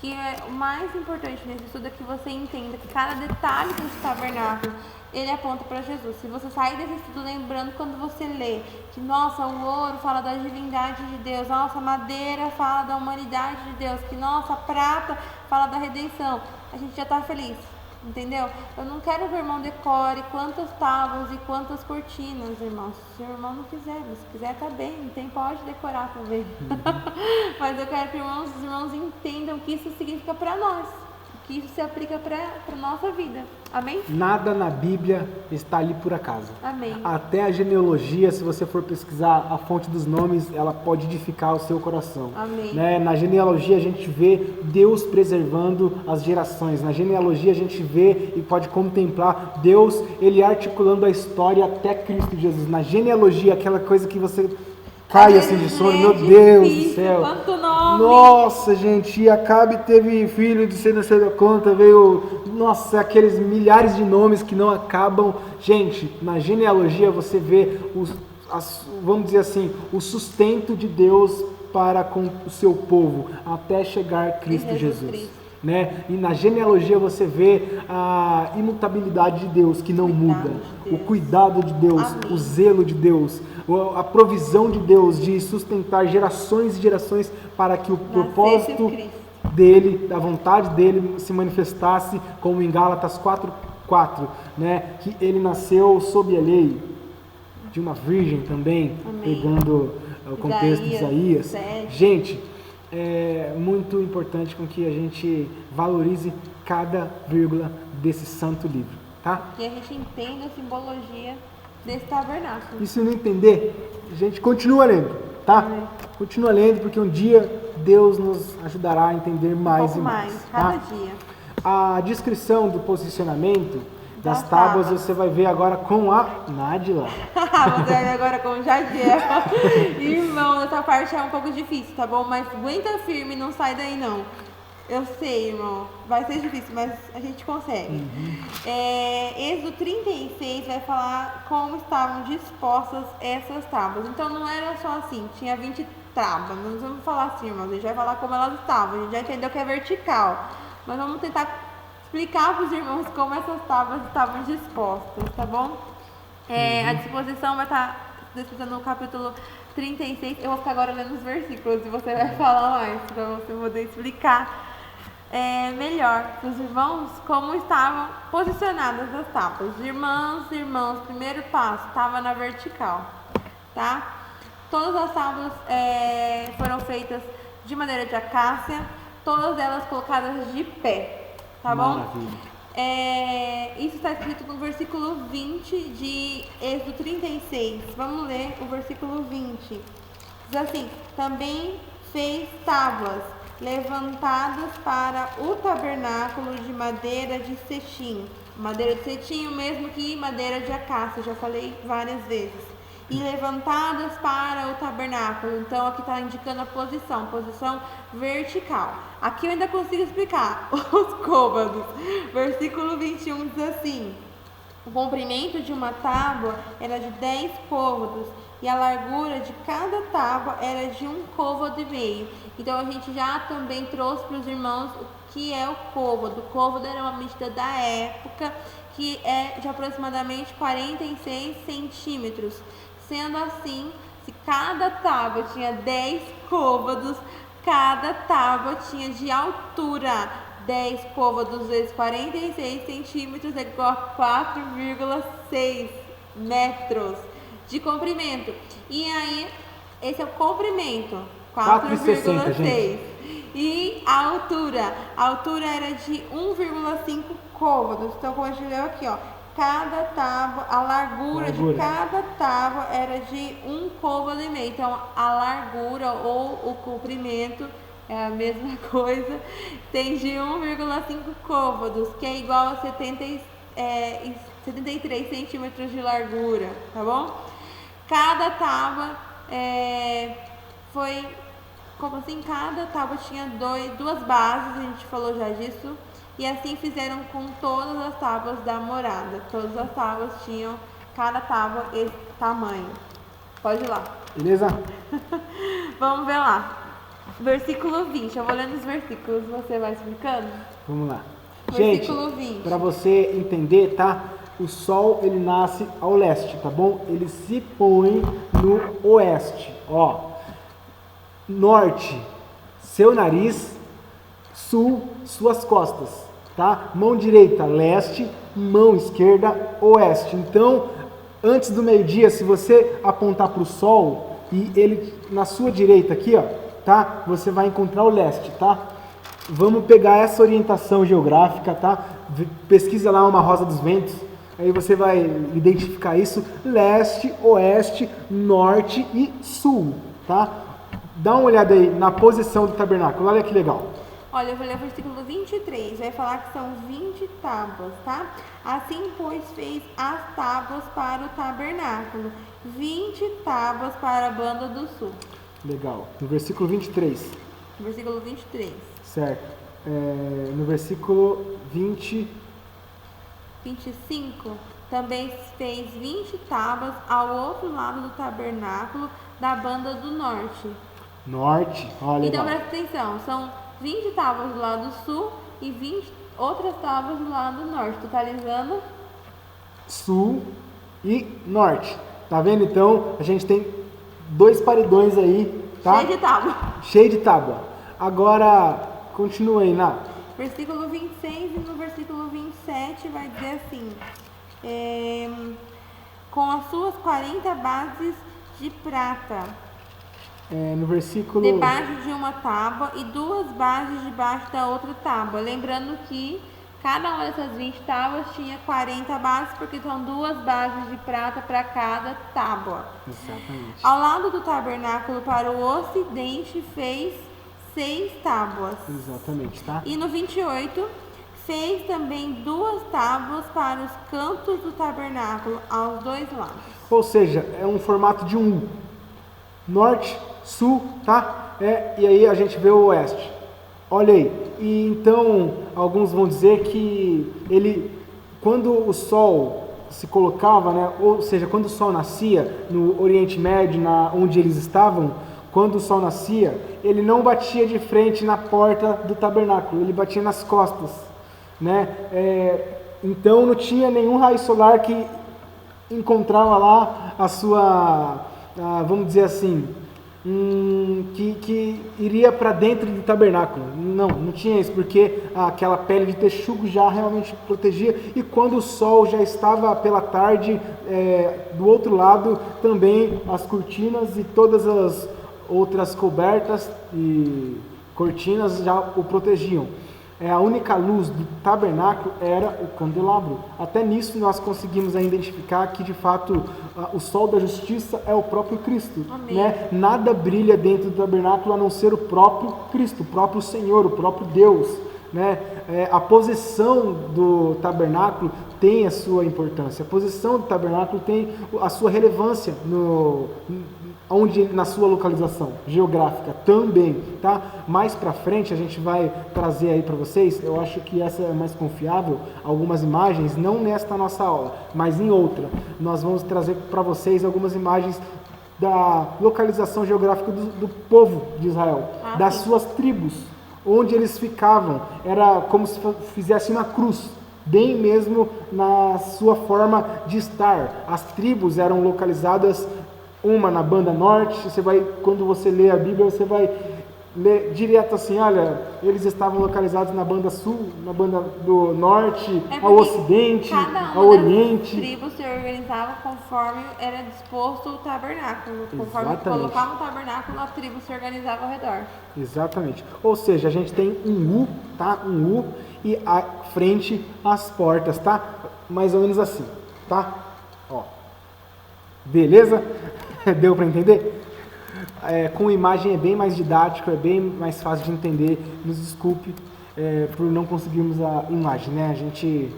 Que o mais importante nesse estudo é que você entenda que cada detalhe desse tabernáculo, ele aponta para Jesus. Se você sair desse estudo lembrando quando você lê que, nossa, o ouro fala da divindade de Deus, nossa, a madeira fala da humanidade de Deus, que, nossa, a prata fala da redenção, a gente já está feliz. Entendeu? Eu não quero que o irmão decore quantas tábuas e quantas cortinas, irmãos. Se o irmão não quiser, mas se quiser tá bem, pode decorar também. Mas eu quero que os irmãos entendam que isso significa para nós, que isso se aplica para a nossa vida. Amém? Nada na Bíblia está ali por acaso. Amém. Até a genealogia, se você for pesquisar a fonte dos nomes, ela pode edificar o seu coração. Amém. Né? Na genealogia a gente vê Deus preservando as gerações. Na genealogia a gente vê e pode contemplar Deus, ele articulando a história até Cristo Jesus. Na genealogia, aquela coisa que você cai assim de sono, meu Deus do céu. Quanto nome. Nossa, gente, e Acabe teve filho de você não sei da conta, veio, nossa, aqueles milhares de nomes que não acabam. Gente, na genealogia você vê, vamos dizer assim, o sustento de Deus para com o seu povo, até chegar Cristo Jesus. Né? E na genealogia você vê a imutabilidade de Deus que não muda, o cuidado de Deus, amém, o zelo de Deus, a provisão de Deus de sustentar gerações e gerações para que o propósito dele, da vontade dele se manifestasse, como em Gálatas 4:4, né? Que ele nasceu sob a lei de uma virgem também, amém, pegando o contexto de Isaías. Gente, é muito importante com que a gente valorize cada vírgula desse santo livro, tá? E a gente entenda a simbologia desse tabernáculo. E se não entender, a gente continua lendo, tá? Continua lendo, porque um dia Deus nos ajudará a entender mais e mais. Cada dia. A descrição do posicionamento das tábuas você vai ver agora com a Nádila. Você vai ver agora com o Jadiel. Irmão, essa parte é um pouco difícil, tá bom? Mas aguenta firme, não sai daí não. Eu sei, irmão, vai ser difícil, mas a gente consegue. Êxodo 36 vai falar como estavam dispostas essas tábuas. Então não era só assim, tinha 20 tábuas. Nós vamos falar assim, irmão, a gente vai falar como elas estavam. A gente já entendeu que é vertical, mas vamos tentar explicar para os irmãos como essas tábuas estavam dispostas, tá bom? A disposição vai estar descrita no capítulo 36. Eu vou ficar agora lendo os versículos e você vai falar mais, para você poder explicar melhor para os irmãos como estavam posicionadas as tábuas. Irmãos, primeiro passo, estava na vertical, tá? Todas as tábuas foram feitas de madeira de acácia, todas elas colocadas de pé. Tá bom? Isso está escrito no versículo 20 de Êxodo 36. Vamos ler o versículo 20. Diz assim: também fez tábuas levantadas para o tabernáculo de madeira de cetim. Madeira de cetim, o mesmo que madeira de acácia, já falei várias vezes. E levantadas para o tabernáculo. Então aqui está indicando a posição vertical. Aqui eu ainda consigo explicar os côvados. Versículo 21 diz assim: O comprimento de uma tábua era de 10 côvados e a largura de cada tábua era de 1,5 côvado. Então a gente já também trouxe para os irmãos o que é o côvado. O côvado era uma medida da época que é de aproximadamente 46 centímetros. Sendo assim, se cada tábua tinha 10 côvados, cada tábua tinha de altura 10 côvados vezes 46 centímetros é igual a 4,6 metros de comprimento. E aí, esse é o comprimento, 4,6. E a altura era de 1,5 côvados. Então, como a gente leu aqui, ó, cada tábua, a largura de cada tábua era de 1,5 côvado. Então, a largura ou o comprimento é a mesma coisa, tem de 1,5 côvados, que é igual a 73 centímetros de largura, tá bom? Cada tábua foi, como assim, cada tábua tinha duas bases, a gente falou já disso, e assim fizeram com todas as tábuas da morada. Todas as tábuas tinham, cada tábua, esse tamanho. Pode ir lá. Beleza? Vamos ver lá. Versículo 20, eu vou lendo os versículos, você vai explicando? Vamos lá. Versículo Gente, 20. para você entender, tá? O sol, ele nasce ao leste, tá bom? Ele se põe no oeste, ó. Norte, seu nariz, sul, suas costas, tá? Mão direita, leste, mão esquerda, oeste. Então, antes do meio-dia, se você apontar para o sol e ele na sua direita aqui, ó, tá? Você vai encontrar o leste, tá? Vamos pegar essa orientação geográfica, tá? Pesquisa lá uma rosa dos ventos, aí você vai identificar isso: leste, oeste, norte e sul, tá? Dá uma olhada aí na posição do tabernáculo, olha que legal. Olha, eu vou ler o versículo 23, vai falar que são 20 tábuas, tá? Assim, pois, fez as tábuas para o tabernáculo, 20 tábuas para a banda do sul. Legal. No versículo 23. Versículo 23. Certo. No versículo 25, também fez 20 tábuas ao outro lado do tabernáculo da banda do norte. Norte, olha. Então presta atenção, são 20 tábuas do lado sul e 20 outras tábuas do lado norte, totalizando sul e norte. Tá vendo? Então a gente tem 2 paredões aí, tá? Cheio de tábua. Cheio de tábua. Agora, continua aí, Ná. Versículo 26 e no versículo 27 vai dizer assim: com as suas 40 bases de prata, No versículo... debaixo de uma tábua e 2 bases debaixo da outra tábua. Lembrando que cada uma dessas 20 tábuas tinha 40 bases, porque são 2 bases de prata para cada tábua. Exatamente. Ao lado do tabernáculo para o ocidente fez 6 tábuas. Exatamente, tá? E no 28 fez também 2 tábuas para os cantos do tabernáculo aos 2 lados. Ou seja, é um formato de um U. Norte, sul, tá? E aí a gente vê o oeste. Olha aí. E então, alguns vão dizer que ele, quando o sol se colocava, né? Ou seja, quando o sol nascia no Oriente Médio, onde eles estavam, quando o sol nascia, ele não batia de frente na porta do tabernáculo, ele batia nas costas, né? Então não tinha nenhum raio solar que encontrava lá a sua, vamos dizer assim, que iria para dentro do tabernáculo. Não tinha isso, porque aquela pele de texugo já realmente protegia, e quando o sol já estava pela tarde, do outro lado também as cortinas e todas as outras cobertas e cortinas já o protegiam. A única luz do tabernáculo era o candelabro. Até nisso nós conseguimos identificar que de fato o sol da justiça é o próprio Cristo, né? Nada brilha dentro do tabernáculo a não ser o próprio Cristo, o próprio Senhor, o próprio Deus, né? A posição do tabernáculo tem a sua importância, a posição do tabernáculo tem a sua relevância onde na sua localização geográfica também, tá? Mais para frente a gente vai trazer aí para vocês, eu acho que essa é mais confiável, algumas imagens, não nesta nossa aula, mas em outra. Nós vamos trazer para vocês algumas imagens da localização geográfica do povo de Israel, das suas tribos, onde eles ficavam, era como se fizesse uma cruz, bem mesmo na sua forma de estar. As tribos eram localizadas uma na banda norte, quando você lê a Bíblia, você vai ler direto assim, olha, eles estavam localizados na banda sul, na banda do norte, ao ocidente, ao oriente. Cada tribos se organizavam conforme era disposto o tabernáculo. Conforme Exatamente. colocava o tabernáculo, a tribo se organizava ao redor. Exatamente. Ou seja, a gente tem um U, tá? Um U e à frente as portas, tá? Mais ou menos assim, tá? Ó. Beleza? Deu para entender? Com imagem é bem mais didático, é bem mais fácil de entender. Nos desculpe por não conseguirmos a imagem, né? A gente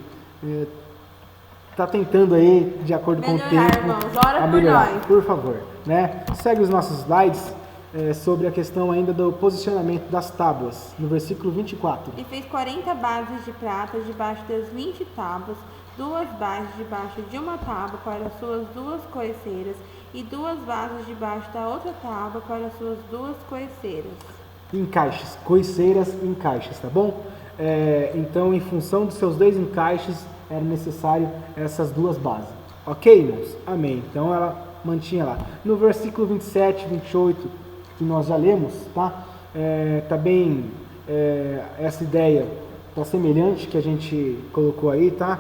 está tentando aí, de acordo com o tempo, irmãos, ora a melhorar. por nós. Por favor, né? Segue os nossos slides sobre a questão ainda do posicionamento das tábuas, no versículo 24. E fez 40 bases de prata debaixo das 20 tábuas, 2 bases debaixo de uma tábua para as suas 2 cabeceiras, e 2 bases debaixo da outra tábua para as suas 2 cabeceiras. Encaixes, coiceiras, encaixes, tá bom? Então, em função dos seus 2 encaixes, era necessário essas 2 bases. Ok, irmãos? Amém. Então, ela mantinha lá. No versículo 27, 28, que nós já lemos, tá? Tá bem, essa ideia tá semelhante que a gente colocou aí, tá?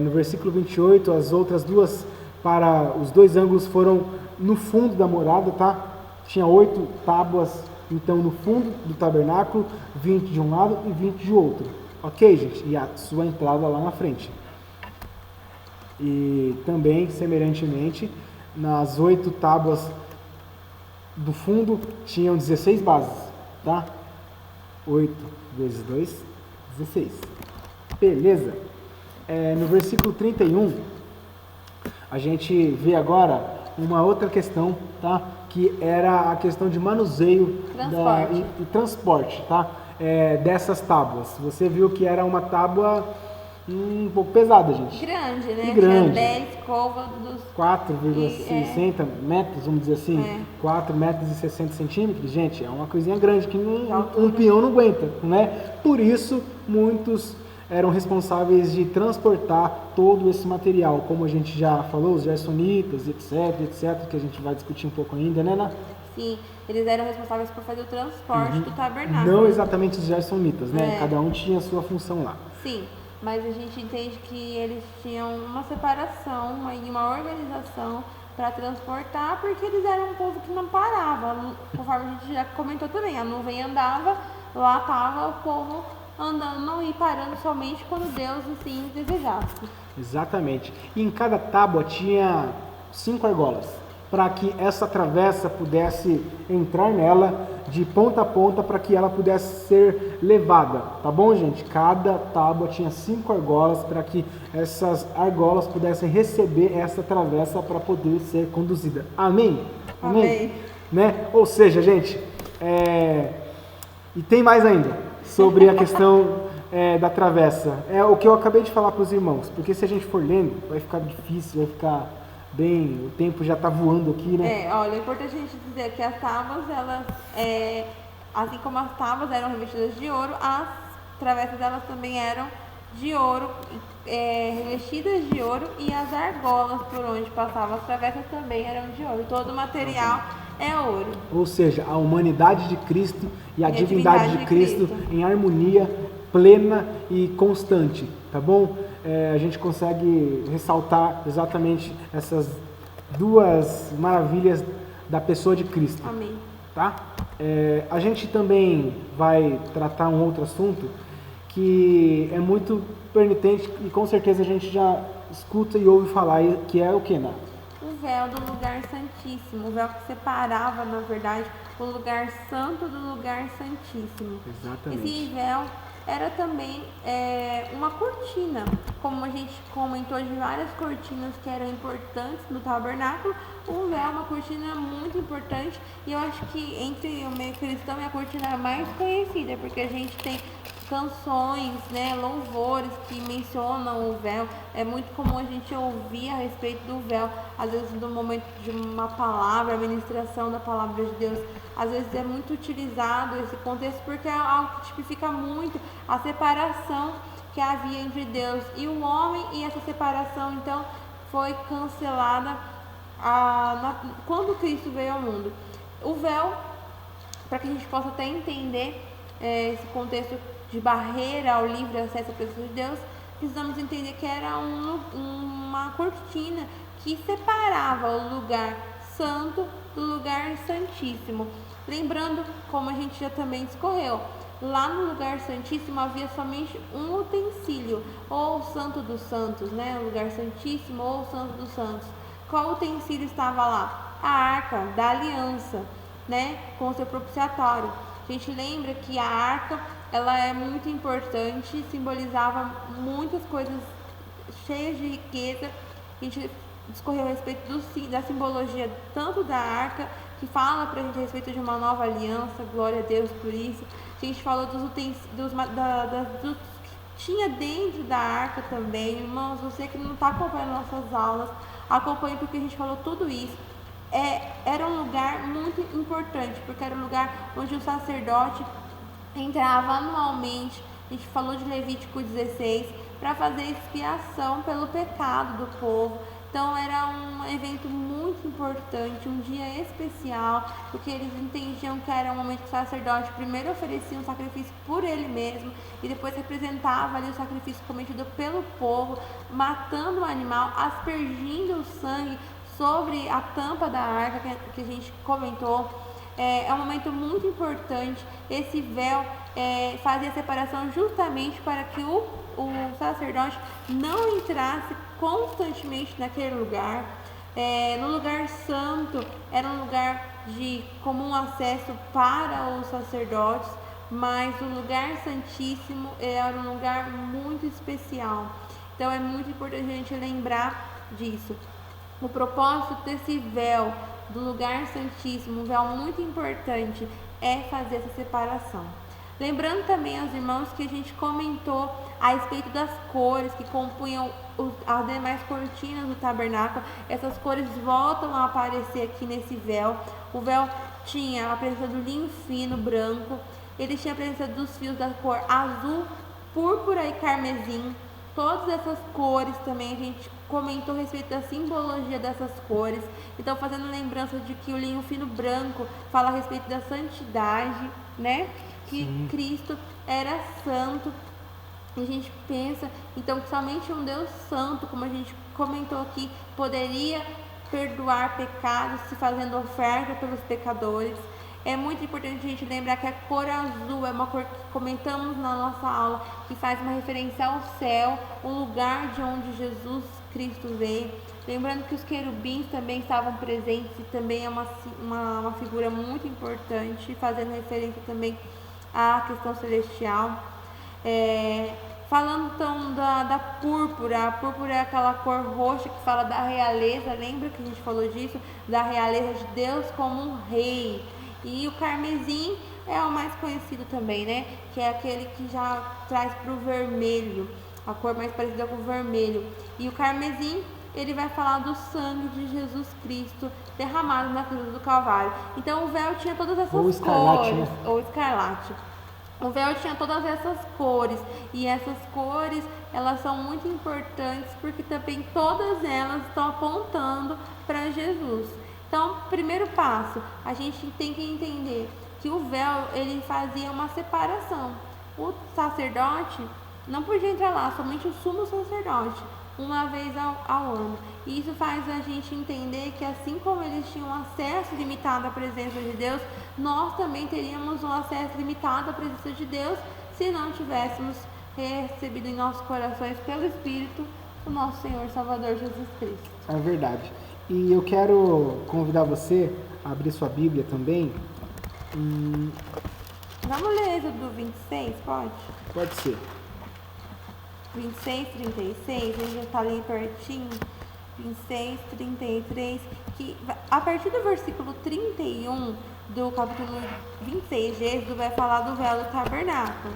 No versículo 28, as outras 2 para os 2 ângulos foram no fundo da morada, tá? Tinha 8 tábuas, então, no fundo do tabernáculo, 20 de um lado e 20 de outro. Ok, gente? E a sua entrada lá na frente. E também, semelhantemente, nas 8 tábuas do fundo, tinham 16 bases, tá? 8 vezes 2, 16. Beleza? No versículo 31, a gente vê agora uma outra questão, tá? Que era a questão de manuseio e transporte, tá? Dessas tábuas. Você viu que era uma tábua um pouco pesada, gente. Grande, né? Grande. Tinha 10 côvados. 4,60 metros, vamos dizer assim. 4 metros e 60 centímetros. Gente, é uma coisinha grande que um peão não aguenta, né? Por isso, muitos eram responsáveis de transportar todo esse material, como a gente já falou, os gersonitas, etc, que a gente vai discutir um pouco ainda, né, Ana? Sim, eles eram responsáveis por fazer o transporte do tabernáculo. Não exatamente os gersonitas, né? Cada um tinha a sua função lá. Sim, mas a gente entende que eles tinham uma separação e uma organização para transportar, porque eles eram um povo que não parava. Conforme a gente já comentou também, a nuvem andava, lá estava o povo andando e parando somente quando Deus assim desejasse. Exatamente. E em cada tábua tinha 5 argolas, para que essa travessa pudesse entrar nela de ponta a ponta, para que ela pudesse ser levada, tá bom, gente? Cada tábua tinha 5 argolas, para que essas argolas pudessem receber essa travessa para poder ser conduzida. Amém? Amém. Né? Ou seja, gente, e tem mais ainda sobre a questão da travessa. É o que eu acabei de falar para os irmãos, porque se a gente for lendo, vai ficar difícil, vai ficar bem, o tempo já está voando aqui, né? Olha, é importante a gente dizer que as tábuas, elas, assim como as tábuas eram revestidas de ouro, as travessas delas também eram de ouro, revestidas de ouro, e as argolas por onde passavam as travessas também eram de ouro. Todo o material é ouro. Ou seja, a humanidade de Cristo e a divindade de Cristo em harmonia plena e constante, tá bom? A gente consegue ressaltar exatamente essas 2 maravilhas da pessoa de Cristo. Amém. Tá? A gente também vai tratar um outro assunto que é muito pertinente e com certeza a gente já escuta e ouve falar, que é o que, Ná? O véu do lugar santíssimo, o véu que separava, na verdade, o lugar santo do lugar santíssimo. Exatamente. Esse véu era também uma cortina, como a gente comentou de várias cortinas que eram importantes no tabernáculo. O véu é uma cortina muito importante, e eu acho que entre o meio cristão é a cortina mais conhecida, porque a gente tem canções, né, louvores que mencionam o véu. É muito comum a gente ouvir a respeito do véu, às vezes no momento de uma palavra, a ministração da palavra de Deus. Às vezes é muito utilizado esse contexto porque é algo que tipifica muito a separação que havia entre Deus e o homem, e essa separação então foi cancelada quando Cristo veio ao mundo. O véu, para que a gente possa até entender esse contexto de barreira ao livre acesso à presença de Deus, precisamos entender que era uma cortina que separava o lugar santo do lugar santíssimo. Lembrando, como a gente já também discorreu, lá no lugar santíssimo havia somente um utensílio, ou o santo dos santos, né? O lugar santíssimo ou o santo dos santos. Qual utensílio estava lá? A arca da aliança, né? Com o seu propiciatório. A gente lembra que a arca, ela é muito importante, simbolizava muitas coisas cheias de riqueza. A gente discorreu a respeito da simbologia tanto da arca, que fala pra gente a respeito de uma nova aliança, glória a Deus por isso. A gente falou dos utensílios, que tinha dentro da arca também. Irmãos, você que não está acompanhando nossas aulas, acompanhe, porque a gente falou tudo isso. Era um lugar muito importante, porque era um lugar onde o sacerdote entrava anualmente. A gente falou de Levítico 16, para fazer expiação pelo pecado do povo. Então era um evento muito importante, um dia especial, porque eles entendiam que era um momento que o sacerdote primeiro oferecia um sacrifício por ele mesmo e depois representava ali o sacrifício cometido pelo povo, matando o animal, aspergindo o sangue sobre a tampa da arca que a gente comentou. É um momento muito importante. Esse véu fazia a separação justamente para que o sacerdote não entrasse constantemente naquele lugar. No lugar santo era um lugar de comum acesso para os sacerdotes, mas o lugar santíssimo era um lugar muito especial. Então é muito importante a gente lembrar disso. O propósito desse véu do lugar santíssimo, um véu muito importante, é fazer essa separação. Lembrando também aos irmãos que a gente comentou a respeito das cores que compunham as demais cortinas do tabernáculo. Essas cores voltam a aparecer aqui nesse véu. O véu tinha a presença do linho fino branco, ele tinha a presença dos fios da cor azul, púrpura e carmesim. Todas essas cores também a gente comentou a respeito da simbologia dessas cores. Então, fazendo lembrança de que o linho fino branco fala a respeito da santidade, né? Que Sim. Cristo era santo. E a gente pensa, então, que somente um Deus santo, como a gente comentou aqui, poderia perdoar pecados se fazendo oferta pelos pecadores. É muito importante a gente lembrar que a cor azul é uma cor que comentamos na nossa aula, que faz uma referência ao céu, o lugar de onde Jesus Cristo veio. Lembrando que os querubins também estavam presentes e também é uma figura muito importante, fazendo referência também à questão celestial. Falando então da púrpura, a púrpura é aquela cor roxa que fala da realeza. Lembra que a gente falou disso? Da realeza de Deus como um rei. E o carmesim é o mais conhecido também, né? Que é aquele que já traz para o vermelho, a cor mais parecida com o vermelho. E o carmesim, ele vai falar do sangue de Jesus Cristo derramado na cruz do Calvário. Então o véu tinha todas essas cores. Né? Ou escarlate. O véu tinha todas essas cores. E essas cores, elas são muito importantes porque também todas elas estão apontando para Jesus. Então, primeiro passo, a gente tem que entender que o véu, ele fazia uma separação. O sacerdote não podia entrar lá, somente o sumo sacerdote, uma vez ao ano. E isso faz a gente entender que assim como eles tinham acesso limitado à presença de Deus, nós também teríamos um acesso limitado à presença de Deus se não tivéssemos recebido em nossos corações pelo Espírito o nosso Senhor Salvador Jesus Cristo. É verdade. E eu quero convidar você a abrir sua Bíblia também Vamos ler Êxodo 26, pode? Pode ser. 26, 36, a gente já está ali pertinho. 26, 33, que a partir do versículo 31 do capítulo 26 de Êxodo vai falar do véu do tabernáculo.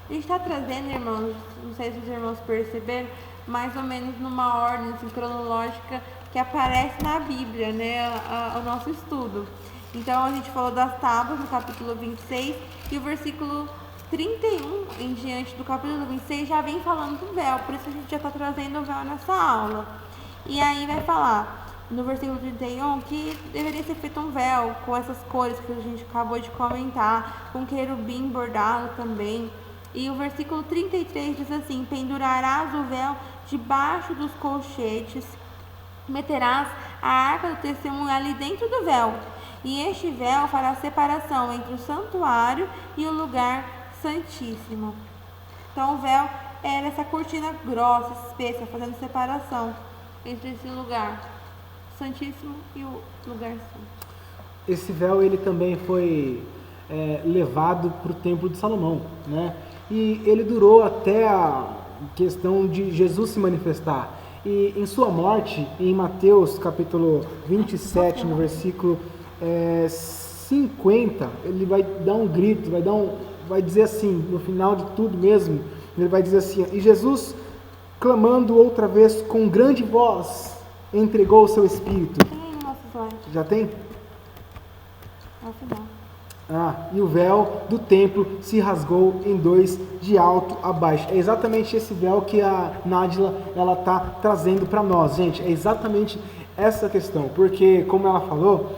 A gente está trazendo, irmãos, não sei se os irmãos perceberam, mais ou menos numa ordem assim, cronológica que aparece na Bíblia, né, o nosso estudo. Então a gente falou das tábuas no capítulo 26 e o versículo 31 em diante do capítulo 26 já vem falando do véu, por isso a gente já está trazendo o véu nessa aula. E aí vai falar no versículo 31 que deveria ser feito um véu com essas cores que a gente acabou de comentar, com querubim bordado também. E o versículo 33 diz assim: pendurarás o véu debaixo dos colchetes, meterás a arca do testemunho ali dentro do véu, e este véu fará separação entre o santuário e o lugar santíssimo. Então o véu era essa cortina grossa, espessa, fazendo separação entre esse lugar santíssimo e o lugar santo. Esse véu ele também foi levado para o templo de Salomão, né? E ele durou até a questão de Jesus se manifestar. E em sua morte, em Mateus capítulo 27, no versículo 50, ele vai dar um grito, vai dizer assim, no final de tudo mesmo, ele vai dizer assim: e Jesus, clamando outra vez com grande voz, entregou o seu espírito. Tem aí no nosso slide. Já tem? Ao final. E o véu do templo se rasgou em dois, de alto a baixo. É exatamente esse véu que a Nádila ela está trazendo para nós, gente. É exatamente essa questão, porque, como ela falou,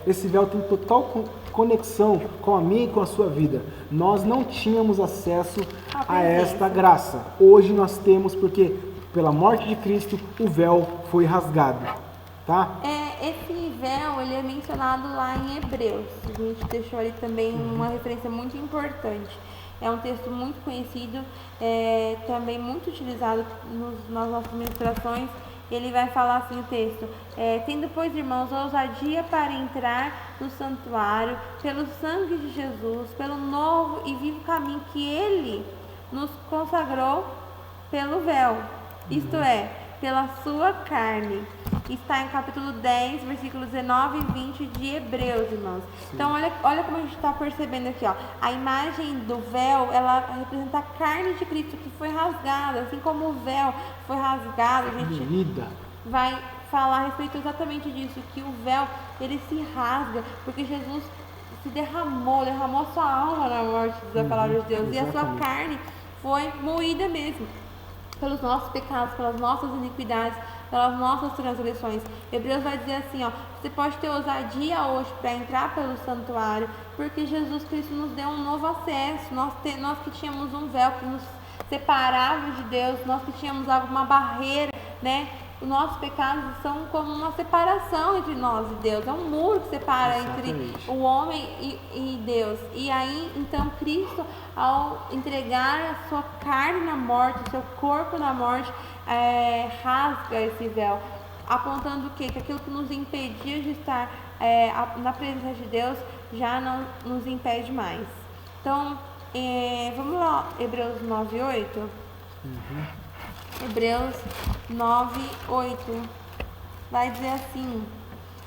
esse véu tem total conexão com a minha e com a sua vida. Nós não tínhamos acesso a esta graça. Hoje nós temos, porque pela morte de Cristo o véu foi rasgado, tá? Esse véu ele é mencionado lá em Hebreus. A gente deixou ali também uma referência muito importante. É um texto muito conhecido, também muito utilizado nas nossas ministrações. Ele vai falar assim o texto: tendo, pois, irmãos, ousadia para entrar no santuário, pelo sangue de Jesus, pelo novo e vivo caminho que Ele nos consagrou pelo véu, isto é, pela sua carne. Está em capítulo 10, versículos 19 e 20 de Hebreus, irmãos. Sim. Então, olha como a gente está percebendo aqui, ó. A imagem do véu, ela representa a carne de Cristo que foi rasgada. Assim como o véu foi rasgado, a gente vai falar a respeito exatamente disso, que o véu, ele se rasga, porque Jesus se derramou a sua alma na morte da palavra de Deus. Exatamente. E a sua carne foi moída mesmo pelos nossos pecados, pelas nossas iniquidades, pelas nossas transgressões. Hebreus vai dizer assim, ó: você pode ter ousadia hoje para entrar pelo santuário, porque Jesus Cristo nos deu um novo acesso. Nós que tínhamos um véu que nos separava de Deus, nós que tínhamos alguma barreira, né? Os nossos pecados são como uma separação entre nós e Deus. É um muro que separa entre o homem e Deus. E aí, então, Cristo, ao entregar a sua carne na morte, o seu corpo na morte, rasga esse véu, apontando o quê? Que aquilo que nos impedia de estar na presença de Deus já não nos impede mais. Então, vamos lá, Hebreus 9:8. Hebreus 9:8 vai dizer assim: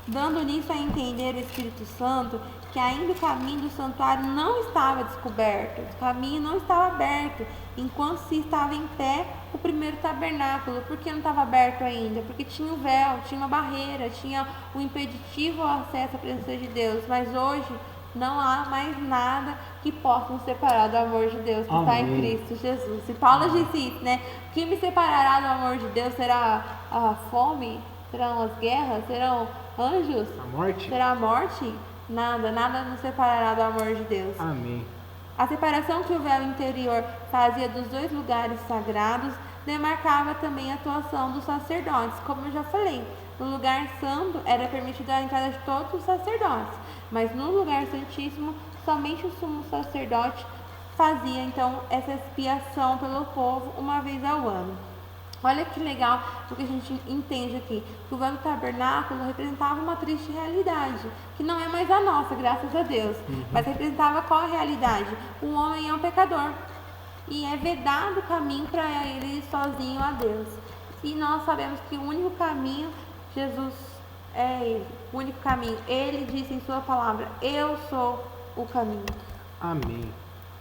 dando nisso a entender o Espírito Santo que ainda o caminho do santuário não estava descoberto, o caminho não estava aberto, enquanto se estava em pé o primeiro tabernáculo. Por que não estava aberto ainda? Porque tinha o véu, tinha uma barreira, tinha o impeditivo ao acesso à presença de Deus. Mas hoje não há mais nada que possa nos separar do amor de Deus que está em Cristo Jesus. E Paulo disse isso, né? O que me separará do amor de Deus? Será a fome? Serão as guerras? Serão anjos? A morte? Será a morte? Nada nos separará do amor de Deus. Amém. A separação que o véu interior fazia dos dois lugares sagrados demarcava também a atuação dos sacerdotes. Como eu já falei, no lugar santo era permitida a entrada de todos os sacerdotes, mas no lugar santíssimo somente o sumo sacerdote fazia então essa expiação pelo povo uma vez ao ano. Olha que legal o que a gente entende aqui, que o véu do tabernáculo representava uma triste realidade, que não é mais a nossa, graças a Deus, mas representava qual a realidade? O homem é um pecador e é vedado o caminho para ele ir sozinho a Deus. E nós sabemos que o único caminho, Jesus é Ele, o único caminho. Ele disse em sua palavra, eu sou o caminho. Amém.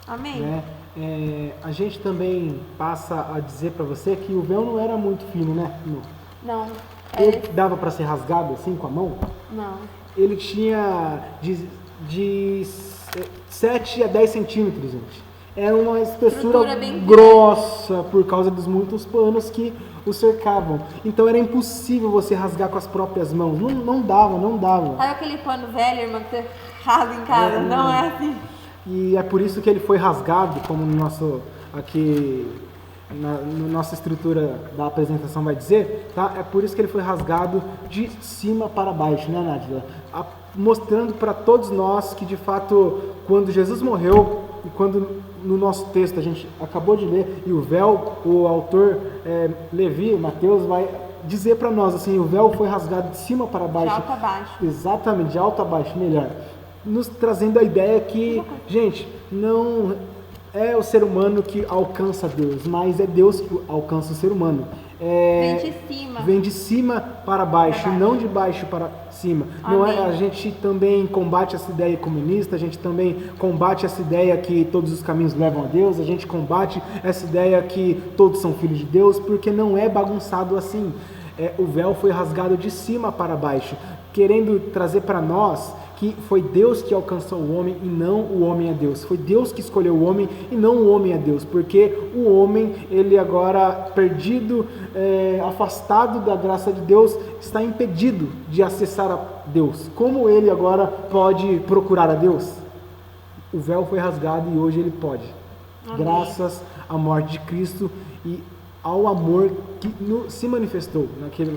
Amém? Né? A gente também passa a dizer para você que o véu não era muito fino, né? Não. Ele dava para ser rasgado assim com a mão? Não. Ele tinha de 7 a 10 centímetros, gente. Era uma espessura bem grossa por causa dos muitos panos que o cercavam. Então era impossível você rasgar com as próprias mãos. Não dava. Sabe aquele pano velho, irmão, que você rasga em casa? Não é assim. E é por isso que ele foi rasgado, como no nosso aqui na nossa estrutura da apresentação vai dizer, tá? É por isso que ele foi rasgado de cima para baixo, né, Nádia? Mostrando para todos nós que de fato, quando Jesus morreu e quando no nosso texto a gente acabou de ler e o véu, o autor Levi, Mateus, vai dizer para nós assim, o véu foi rasgado de cima para baixo. De alto a baixo. Exatamente, de alto a baixo, melhor. Nos trazendo a ideia que, gente, não é o ser humano que alcança Deus, mas é Deus que alcança o ser humano. Vem de cima. Vem de cima para baixo, não de baixo para cima. Não é, a gente também combate essa ideia comunista, a gente também combate essa ideia que todos os caminhos levam a Deus, a gente combate essa ideia que todos são filhos de Deus, porque não é bagunçado assim. O véu foi rasgado de cima para baixo, querendo trazer para nós que foi Deus que alcançou o homem e não o homem a Deus. Foi Deus que escolheu o homem e não o homem a Deus. Porque o homem, ele agora perdido, afastado da graça de Deus, está impedido de acessar a Deus. Como ele agora pode procurar a Deus? O véu foi rasgado e hoje ele pode. Amém. Graças à morte de Cristo e ao amor que se manifestou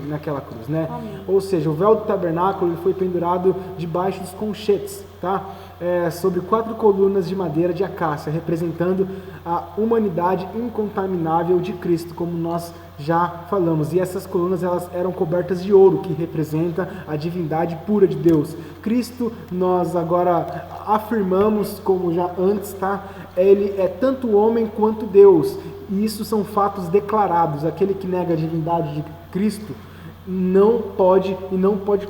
naquela cruz, né? Amém. Ou seja, o véu do tabernáculo foi pendurado debaixo dos conchetes, tá? Sobre 4 colunas de madeira de acácia, representando a humanidade incontaminável de Cristo, como nós já falamos. E essas colunas elas eram cobertas de ouro, que representa a divindade pura de Deus. Cristo, nós agora afirmamos, como já antes, tá? Ele é tanto homem quanto Deus. E isso são fatos declarados. Aquele que nega a divindade de Cristo não pode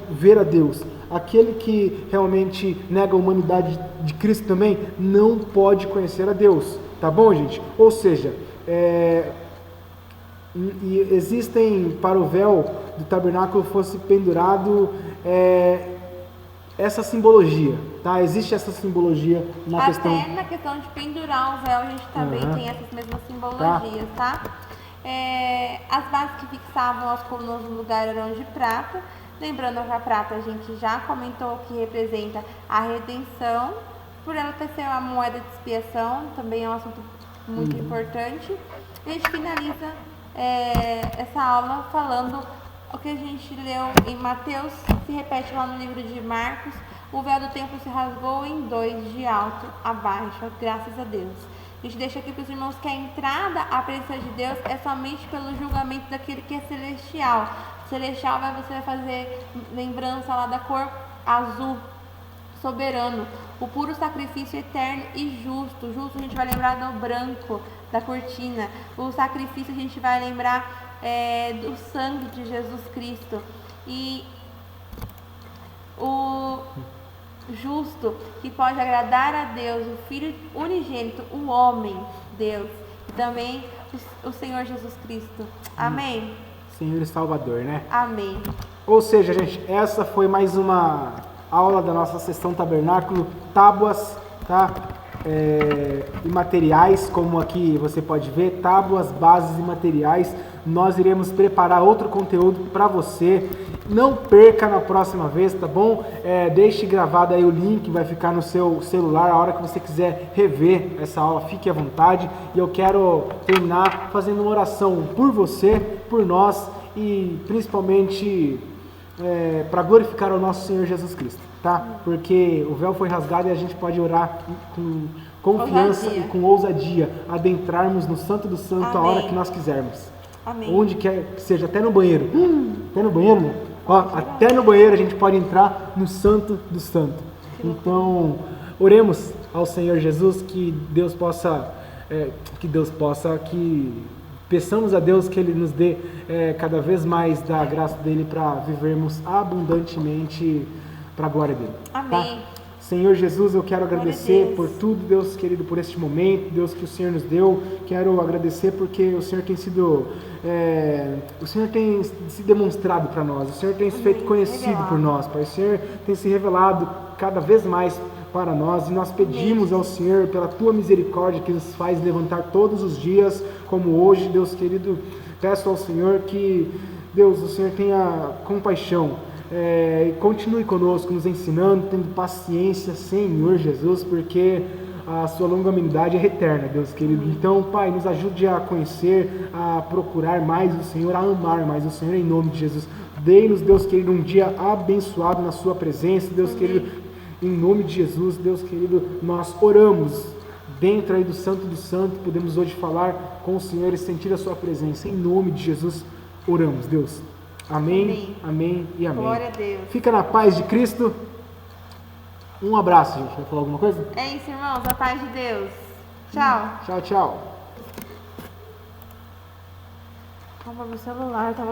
ver a Deus. Aquele que realmente nega a humanidade de Cristo também não pode conhecer a Deus. Tá bom, gente? Ou seja, e existem, para o véu do tabernáculo fosse pendurado essa simbologia, tá? Existe essa simbologia na questão... Até na questão de pendurar o véu, a gente também tem essas mesmas simbologias, tá? As bases que fixavam as colunas no lugar eram de prata. Lembrando que a prata a gente já comentou que representa a redenção, por ela ter sido uma moeda de expiação, também é um assunto muito importante. A gente finaliza essa aula falando o que a gente leu em Mateus, se repete lá no livro de Marcos. O véu do templo se rasgou em 2, de alto a baixo, graças a Deus. A gente deixa aqui para os irmãos que a entrada à presença de Deus é somente pelo julgamento daquele que é celestial. Celestial você vai fazer lembrança lá da cor azul, soberano. O puro sacrifício eterno e justo. Justo a gente vai lembrar do branco, da cortina. O sacrifício a gente vai lembrar do sangue de Jesus Cristo. E o justo, que pode agradar a Deus, o Filho unigênito, o homem, Deus, e também o Senhor Jesus Cristo. Amém? Senhor e Salvador, né? Amém. Ou seja, gente, essa foi mais uma aula da nossa sessão tabernáculo, tábuas, tá? E materiais, como aqui você pode ver, tábuas, bases e materiais. Nós iremos preparar outro conteúdo para você. Não perca na próxima vez, tá bom? Deixe gravado aí o link, vai ficar no seu celular. A hora que você quiser rever essa aula, fique à vontade. E eu quero terminar fazendo uma oração por você, por nós e principalmente para glorificar o nosso Senhor Jesus Cristo, tá? Porque o véu foi rasgado e a gente pode orar com confiança e com ousadia, adentrarmos no Santo do Santo. Amém. A hora que nós quisermos. Amém. Onde quer que seja, até no banheiro. Até no banheiro, né? Ó, até no banheiro a gente pode entrar no Santo do Santo. Então, oremos ao Senhor Jesus que Deus possa, peçamos a Deus que Ele nos dê cada vez mais da graça dEle para vivermos abundantemente para a glória dEle. Amém. Tá? Senhor Jesus, eu quero agradecer Deus. por tudo, Deus querido, por este momento, Deus, que o Senhor nos deu. Quero agradecer porque o Senhor tem sido, o Senhor tem se demonstrado para nós, o Senhor tem se feito conhecido por nós, Pai. O Senhor tem se revelado cada vez mais para nós, e nós pedimos ao Senhor pela Tua misericórdia que nos faz levantar todos os dias, como hoje, Deus querido. Peço ao Senhor que, Deus, o Senhor tenha compaixão, e continue conosco, nos ensinando, tendo paciência, Senhor Jesus, porque a sua longanimidade é eterna, Deus querido. Então, Pai, nos ajude a conhecer, a procurar mais o Senhor, a amar mais o Senhor, em nome de Jesus. Dê-nos, Deus querido, um dia abençoado na sua presença, Deus querido, em nome de Jesus. Deus querido, nós oramos dentro aí do Santo do Santo, podemos hoje falar com o Senhor e sentir a sua presença, em nome de Jesus oramos, Deus. Amém, amém e amém. Glória a Deus. Fica na paz de Cristo. Um abraço, gente. Vai falar alguma coisa? É isso, irmãos. A paz de Deus. Tchau. Tchau, tchau. Calma, meu celular tava